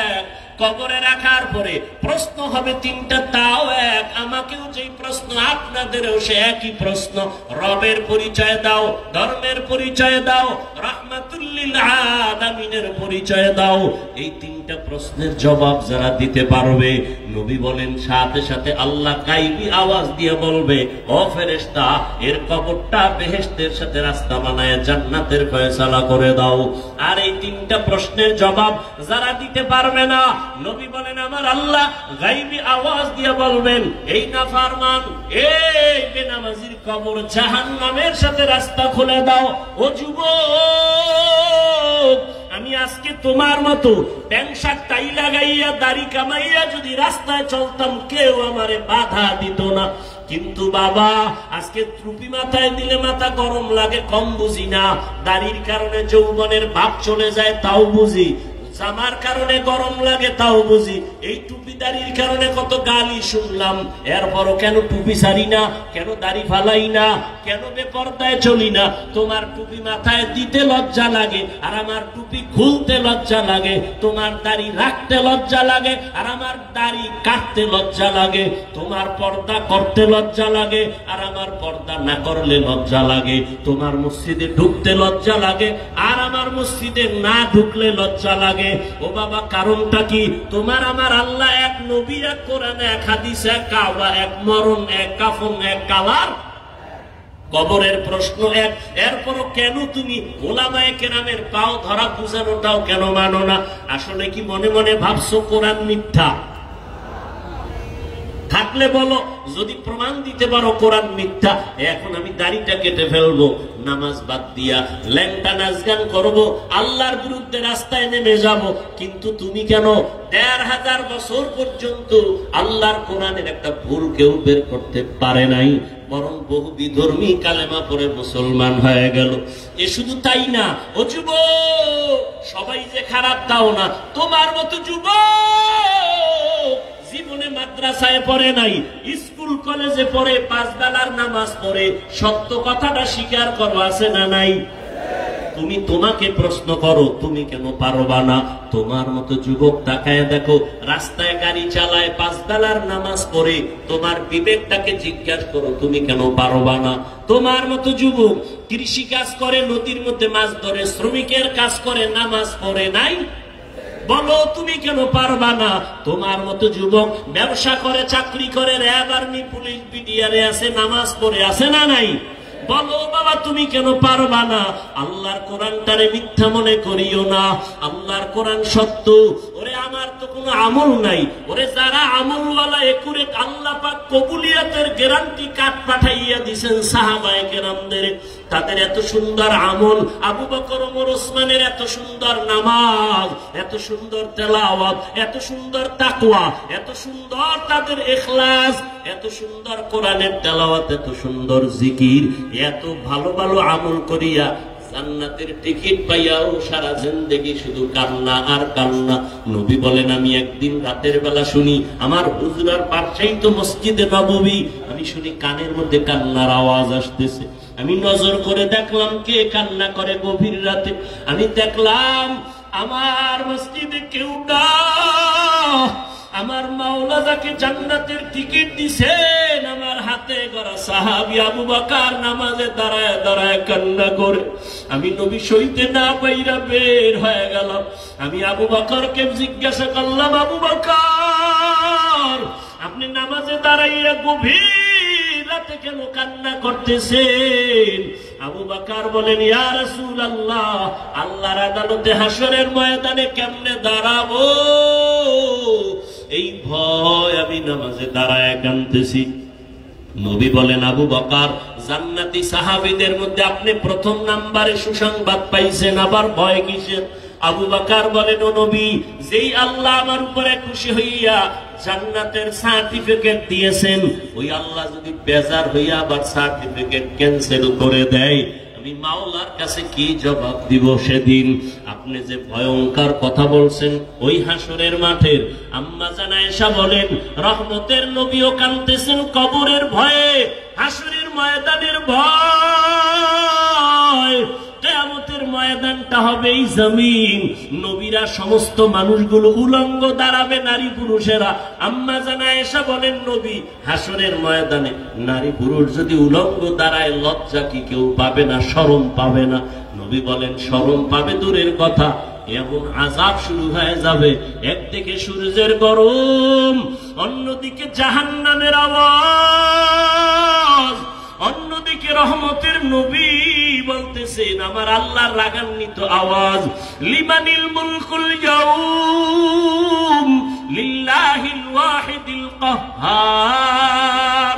[SPEAKER 1] এক। কবরে রাখার পরে প্রশ্ন হবে 3টা তাও এক। আমাকেও যেই প্রশ্ন, আপনাদেরও সে একই প্রশ্ন। রবের পরিচয় দাও, ধর্মের পরিচয় দাও, রাহমাতুল লিল আলামিনের পরিচয় দাও। এই 3টা প্রশ্নের জবাব যারা দিতে পারবে, নবী বলেন সাথে সাথে আল্লাহ গায়বী আওয়াজ দিয়ে বলবে, ও ফেরেশতা, এর কবরটা বেহেশতের সাথে রাস্তা বানায় জান্নাতের ফয়সালা করে দাও। আর এই 3টা প্রশ্নের জবাব যারা দিতে পারবে না, নবী বলেন আমার আল্লাহ গায়বী আওয়াজ দিয়ে বলবেন, এই নাফরমান, এই বেনামাজির কবর জাহান্নামের সাথে রাস্তা খুলে দাও। ও যুবক, আমি আজকে তোমার মতো প্যান্ট শার্ট টাই লাগাইয়া দাড়ি কামাইয়া যদি রাস্তায় চলতাম, কেউ আমারে বাধা দিত না। কিন্তু বাবা, আজকে টুপি মাথায় দিলে মাথা গরম লাগে, কম বুঝি না। দাড়ির কারণে যৌবনের ভাব চলে যায়, তাও বুঝি। জামার কারণে গরম লাগে, তাও বুঝি। এই টুপি দাড়ির কারণে কত গালি শুনলাম, এরপরও কেন টুপি ছাড়ি না, কেন দাড়ি ফালাই না, কেন বেপরদায় চলি না? তোমার টুপি মাথায় দিতে লজ্জা লাগে, আর আমার টুপি খুলতে লজ্জা লাগে। তোমার দাড়ি রাখতে লজ্জা লাগে, আর আমার দাড়ি কাটতে লজ্জা লাগে। তোমার পর্দা করতে লজ্জা লাগে, আর আমার পর্দা না করলে লজ্জা লাগে। তোমার মসজিদে ঢুকতে লজ্জা লাগে, আর আমার মসজিদে না ঢুকলে লজ্জা লাগে। ও বাবা, কারণটা কি? তোমার আমার আল্লাহ এক, নবী এক, কোরআন এক, হাদিস এক, কাবা এক, মরণ এক, কাফন এক, কালার, কবরের প্রশ্ন এক। এরপরও কেন তুমি ওলামায়ে কেরামের পাও ধরা বুঝানোটাও কেন মানো না? আসলে কি মনে মনে ভাবছো কোরআন মিথ্যা? থাকলে বলো, যদি প্রমাণ দিতে পারো কোরআন মিথ্যা, এখন আমি দাড়িটা কেটে ফেলবো, নামাজ বাদ দিয়া ল্যাংটা নাচ গান করবো, আল্লাহর বিরুদ্ধে রাস্তায় নেমে যাব। কিন্তু তুমি কেন ১৫০০ বছর পর্যন্ত আল্লাহর কোরআনের একটা ভুল কেউ বের করতে পারে নাই, বরং বহু বিধর্মী কালেমা পড়ে মুসলমান হয়ে গেল। এ শুধু তাই না, ও যুবক, সবাই যে খারাপ তাও না। তোমার মতো যুবক জীবনে মাদ্রাসায় পড়ে নাই, স্কুল কলেজে পড়ে, 5 বেলার নামাজ পড়ে, সত্য কথাটা স্বীকার করো, আছে না নাই? তুমি তোমাকে প্রশ্ন করো, তুমি কেন পারবা না? তোমার মতো যুবক তাকায় দেখো, রাস্তায় গাড়ি চালায়, 5 বেলার নামাজ পড়ে, তোমার বিবেকটাকে জিজ্ঞাসা করো, তুমি কেন পারবা না? তোমার মতো যুবক কৃষি কাজ করে, নদীর মধ্যে মাছ ধরে, শ্রমিকের কাজ করে, নামাজ পড়ে নাই, বলো তুমি কেন পারবা না? তোমার মতো যুবক ব্যবসা করে, চাকরি করে, র্যাব, আর্মি, পুলিশ, বিডিআরে আছে, নামাজ পড়ে, আছে না নাই? বলো বাবা, তুমি কেন পারবা না? আল্লাহর কোরআনটারে মিথ্যা মনে করিও না, আল্লাহর কোরআন সত্য। ওরে আমার তো কোনো আমল নাই, ওরে যারা আমলওয়ালা একুরে আল্লাহ পাক কবুলিয়াতের গ্যারান্টি কার্ড পাঠাইয়া দিয়েছেন সাহাবায়ে কেরামদের, তাদের এত সুন্দর আমল, আবু বকর ওমর ওসমানের এত সুন্দর নামাজ, এত সুন্দর তেলাওয়াত, এত সুন্দর তাকওয়া, এত সুন্দর তাদের ইখলাস, এত সুন্দর কোরআনের তেলাওয়াত, এত সুন্দর জিকির, এত ভালো ভালো আমল করিয়া জান্নাতের টিকিট পাইয়াও সারা জিন্দেগি শুধু কান্না আর কান্না। নবী বলেন, আমি একদিন রাতের বেলা শুনি, আমার হুজরার পাশেই তো মসজিদে নববী, আমি শুনি কানের মধ্যে কান্নার আওয়াজ আসতেছে। আমি নজর করে দেখলাম কে কান্না করে গভীর রাতে। আমি দেখলাম আমার মসজিদে কেউ না, আমার মাওলা যাকে জান্নাতের টিকিট দিছেন আমার হাতে গড়া সাহাবী আবু বকর নামাজে দাঁড়ায় দাঁড়ায় কান্না করে। আমি নবী সইতে না পাইরা বের হয়ে গেলাম। আমি আবু বকরকে জিজ্ঞাসা করলাম, আবু বকর, আপনি নামাজে দাঁড়াইয়া গভীর রাতে কেন কান্না করতেছেন? আবু বকর বলেন, ইয়া রাসূলুল্লাহ, আল্লাহর আদালতে হাসরের ময়দানে কেমনে দাঁড়াবো, এই ভয় আমি নামাজে দাঁড়ায় কাঁদতেছি। নবী বলেন, আবু বকর, জান্নাতি সাহাবীদের মধ্যে আপনি প্রথম নাম্বারে সুসংবাদ পাইছেন, আবার ভয় কিসের? আবু বকর বলেন, ও নবী, যেই আল্লাহ আমার উপরে খুশি হইয়া জান্নাতের সার্টিফিকেট দিয়েছেন, ওই আল্লাহ যদি বেজার হইয়া আবার সার্টিফিকেট ক্যান্সেল করে দেয়, আমি মাওলার কাছে কি জবাব দিব সেদিন? আপনি যে ভয়ঙ্কর কথা বলছেন ওই হাসরের মাঠের। আম্মা জান আয়েশা বলেন, রহমতের নবীও কাঁদতেছেন কবরের ভয়ে, হাসরের ময়দানের ভয়। কিয়ামতের ময়দানটা হবে এই জমিন, নবীরা সমস্ত মানুষগুলো উলঙ্গ দাঁড়াবে, নারী পুরুষেরা। আম্মা জান আয়েশা বলেন, নবী, হাসরের ময়দানে নারী পুরুষ যদি উলঙ্গ দাঁড়ায়, লজ্জা কি কেউ পাবে না, শরম পাবে না? নবী বলেন, শরম পাবে দূরের কথা, এমন আযাব শুরু হয়ে যাবে, একদিকে সূর্যের গরম, অন্যদিকে জাহান্নামের আওয়াজ, অন্যদিকে রহমতের নবী বলতেছেন আমার আল্লাহর রাগান্বিত আওয়াজ, লিমানিল মুলকুল ইয়াউম লিল্লাহিল ওয়াহিদিল কাহ্হার।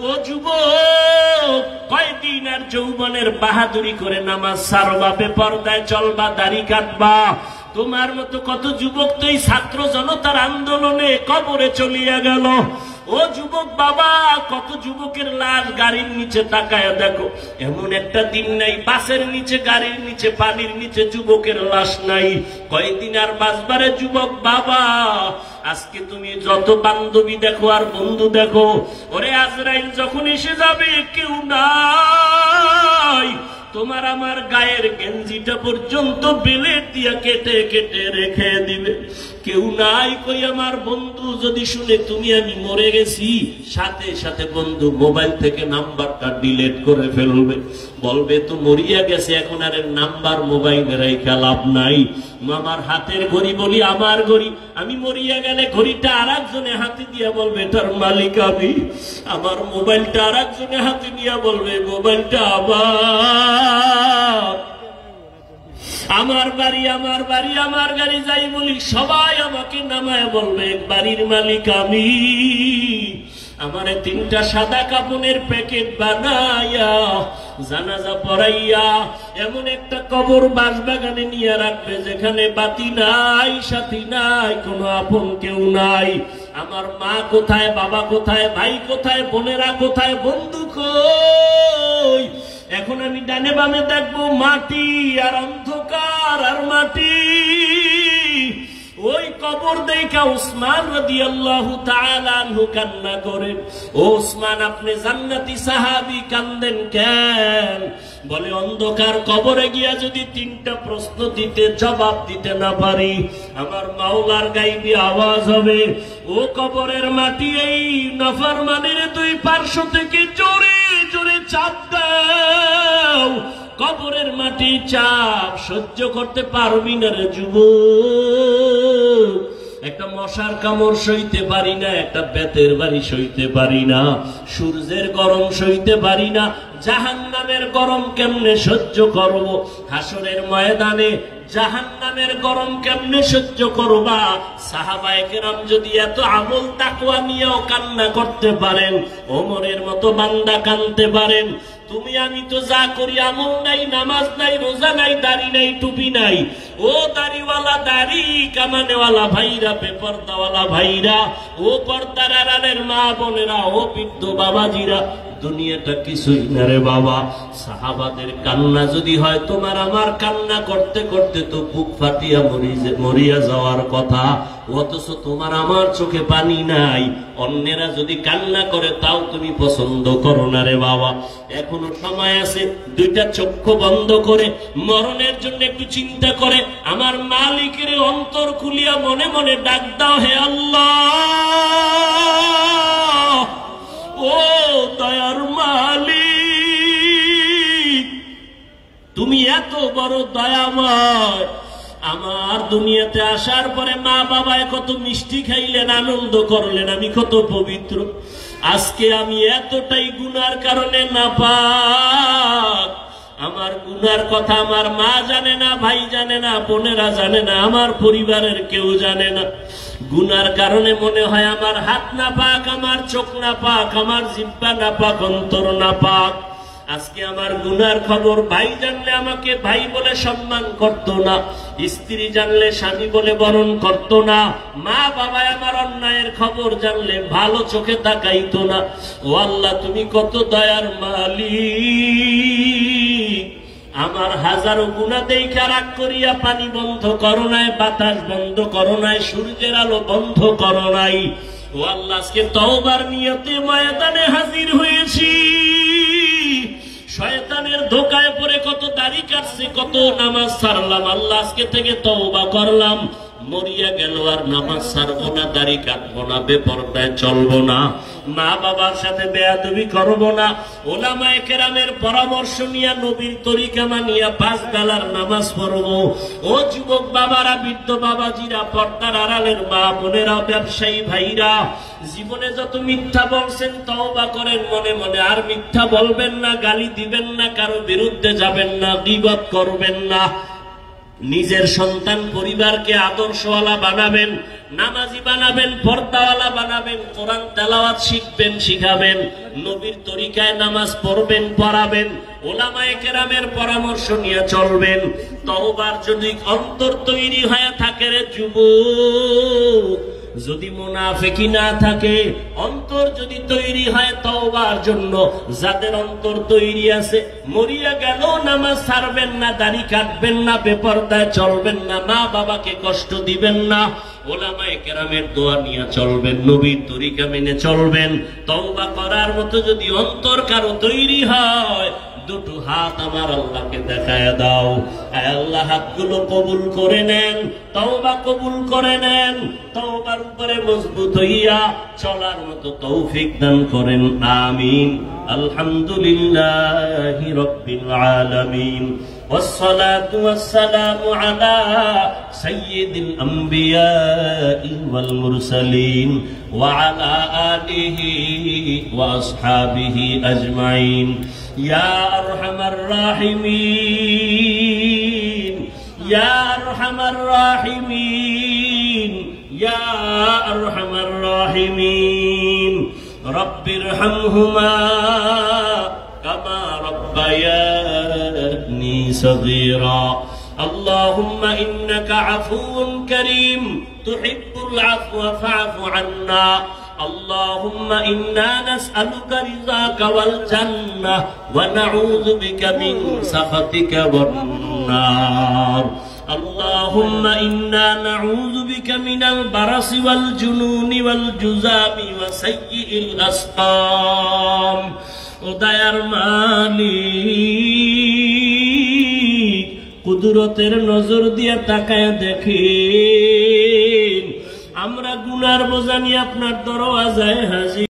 [SPEAKER 1] ও যুবক, কয়দিন আর যৌবনের বাহাদুরি করে নামাজ ছাড়বা, বেপরদায় চলবা, দাড়ি কাটবা? তোমার মতো কত যুবক তো এই ছাত্র জনতার আন্দোলনে কবরে চলিয়া গেল। ও যুবক বাবা, কত যুবকের লাশ গাড়ির নিচে তাকায় দেখো, এমন একটা দিন নাই বাসের নিচে, গাড়ির নিচে, পানির নিচে যুবকের লাশ নাই। কয়দিন আর বাঁচবারে যুবক বাবা? আজকে তুমি যত বান্ধবী দেখো আর বন্ধু দেখো, ওরে আজরাইল যখন এসে যাবে কেউ নাই, তোমার আমার গায়ের গেঞ্জিটা পর্যন্ত বেলেট দিয়া কেটে কেটে রেখে দিবে। কেউ নাই। কই আমার বন্ধু যদি শুনে তুমি আমি মরে গেছি, সাথে সাথে বন্ধু মোবাইল থেকে নাম্বারটা ডিলিট করে ফেলবে, বলবে তো মরিয়া গেছে, এখন আর নাম্বার মোবাইলে রাইখা লাভ নাই। আমার হাতের ঘড়ি বলি আমার ঘড়ি, আমি মরিয়া গেলে ঘড়িটা আর একজনে হাতে দিয়া বলবে তার মালিক আমি। আমার মোবাইলটা আর একজনে হাতে নিয়ে বলবে মোবাইলটা আবার। আমার বাড়ি আমার বাড়ি আমার গাড়ি যাই বলি সবাই আমাকে নামায় বলবে বাড়ির মালিক আমি। আমারে 3টা সাদা কাপড়ের প্যাকেট বানাইয়া জানাজা পড়াইয়া এমন একটা কবর বাসবাগানে নিয়ে রাখবে যেখানে বাতি নাই, সাথী নাই, কোনো আপন কেউ নাই। আমার মা কোথায়, বাবা কোথায়, ভাই কোথায়, বোনেরা কোথায়, বন্ধু কই? এখন আমি ডানে বামে দেখবো মাটি আর অন্ধকার আর মাটি। ওই কবর দেখা উসমান রাদিয়াল্লাহু তাআলা আনহু কান্না করেন। ও উসমান, আপনি জান্নাতি সাহাবী, কান্দেন কেন? বলে অন্ধকার কবরে গিয়া যদি 3টা প্রশ্ন দিতে জবাব দিতে না পারি, আমার মাওলার গাইবি আওয়াজ হবে, ও কবরের মাটি এই নাফরমানের 2 পার্শ্ব থেকে জোরে জোরে চাপ দাও। কবরের মাটি চাপ সহ্য করতে পারবি না রে যুবক। একটা মশার কামড় সইতে পারি না, একটা বেতের বাড়ি সইতে পারি না, সূর্যের গরম সইতে পারি না, জাহান্নামের গরম কেমনে সহ্য করব? হাসরের ময়দানে জাহান্নামের গরম কেমনে সহ্য করবা? সাহাবায়ে কেরাম যদি এত আমল তাকওয়া নিয়েও কান্না করতে পারেন, ওমরের মতো বান্দা কাঁদতে পারেন, তুমি আমি তো যা করি আমল নাই, নামাজ নাই, রোজা নাই, দাড়ি নাই, টুপি নাই। ও দাড়িওয়ালা, দাড়ি কামানেওয়ালা ভাইরা, বেপরদাওয়ালা ভাইরা, ও পর্দার আড়ালের মা বোনেরা, ও বৃদ্ধ বাবাজিরা, দুনিয়াটা কিছুই না রে বাবা। সাহাবাদের কান্না যদি হয় তোমার আমার কান্না করতে করতে তো বুক ফাটিয়া মরিয়া যাওয়ার কথা, অথচ তোমার আমার চোখে পানি নাই। অন্যেরা যদি কান্না করে তাও তুমি পছন্দ করো না রে বাবা। এখনো সময় আছে, দুইটা চক্ষু বন্ধ করে মরণের জন্য একটু চিন্তা করে আমার মালিকের অন্তর খুলিয়া মনে মনে ডাক দাও, হে আল্লাহ, ও দয়ার মালিক, তুমি এত বড় দয়াময়। আমার দুনিয়াতে আসার পরে মা বাবায় কত মিষ্টি খাইলেন, আনন্দ করলেন, আমি কত পবিত্র। আজকে আমি এতটাই গুনার কারণে নাপাক। আমার গুনার কথা আমার মা জানে না, ভাই জানে না, বোনেরা জানে না, আমার পরিবারের কেউ জানে না। গুনার কারণে মনে হয় আমার হাত না পাক, আমার চোখ না পাক, আমার জিহ্বা না পাক, অন্তর না পাক। আজকে আমার গুনার খবর ভাই জানলে আমাকে ভাই বলে সম্মান করত না, স্ত্রী জানলে স্বামী বলে বরণ করত না, মা বাবা আমার অন্যায়ের খবর জানলে ভালো চোখে তাকাইতো না। ও আল্লাহ, তুমি কত দয়ার মালিক। আমার হাজারো গুনাহ দেইখা রাগ করিয়া পানি বন্ধ করো নাই, বাতাস বন্ধ করো নাই, সূর্যের আলো বন্ধ করো নাই। ও আল্লাহ, আজকে তওবার নিয়তে ময়দানে হাজির হয়েছি। শয়তানের ধোকায় পড়ে কত দাড়ি কাটছে, কত নামাজ ছাড়লাম। আল্লাহ, আজকে থেকে তওবা করলাম, মরিয়া গেল আর নামাজ ছাড়বো না, দাড়ি কাটবো না, বেপরদায় চলবো না, মা বাবার সাথে বেয়াদবি করবো না, ওলামায়ে কেরামের পরামর্শ নিয়ে নবীর তরিকা মানিয়া 5 বেলার নামাজ পড়বো। ও যুবক বাবারা, বৃদ্ধ বাবাজিরা, পর্দার আড়ালের মা বোনেরা, ব্যবসায়ী ভাইরা, জীবনে যত মিথ্যা বলছেন তওবা করেন মনে মনে। আর মিথ্যা বলবেন না, গালি দিবেন না, কারো বিরুদ্ধে যাবেন না, গীবত করবেন না। নিজের সন্তান পরিবারকে আদর্শওয়ালা বানাবেন, নামাজি বানাবেন, পর্দাওয়ালা বানাবেন, কোরআন তেলাওয়াত শিখবেন, শিখাবেন, নবীর তরিকায় নামাজ পড়বেন, পড়াবেন, ওলামায়ে কেরামের পরামর্শ নিয়ে চলবেন। তওবার যদি অন্তর তৈরি হয়ে থাকে রে যুবক, যদি মুনাফিকি না থাকে, অন্তর যদি তৈরি হয় তওবার জন্য, যাদের অন্তর তৈরি আছে, মরিয়া গেল নামাজ ছাড়বেন না, দাড়ি কাটবেন না, বেপরদায় চলবেন না, মা বাবাকে কষ্ট দিবেন না, ওলামায়ে কেরামের দোয়া নিয়ে চলবেন, নবীর তরিকা মেনে চলবেন। তওবা করার মতো যদি অন্তর কারো তৈরি হয়, দুটো হাত আমার আল্লাহকে দেখায় দাও। আল্লাহ, হাতগুলো কবুল করে নেন, তওবা কবুল করে নেন, তওবার উপরে মজবুত হইয়া চলার মতো তৌফিক দান করেন, আমিন। আলহামদুলিল্লাহি রাব্বিল আলামিন, والصلاة والسلام على سيد الأنبياء والمرسلين وعلى آله وأصحابه أجمعين يا أرحم الراحمين يا أرحم الراحمين يا أرحم الراحمين رب ارحمهما كما ربياني صغيرا اللهم إنك عفو كريم تحب العفو فاعف عنا اللهم إنا نسألك رضاك والجنة ونعوذ بك من سخطك والنار اللهم إنا نعوذ بك من البرص والجنون والجذام وسيء الأسقام উদয়ার মালিক কুদরতের নজর দিয়ে তাকায় দেখেন আমরা গুনার বোঝা নিয়ে আপনার দরওয়াজায় হাজির।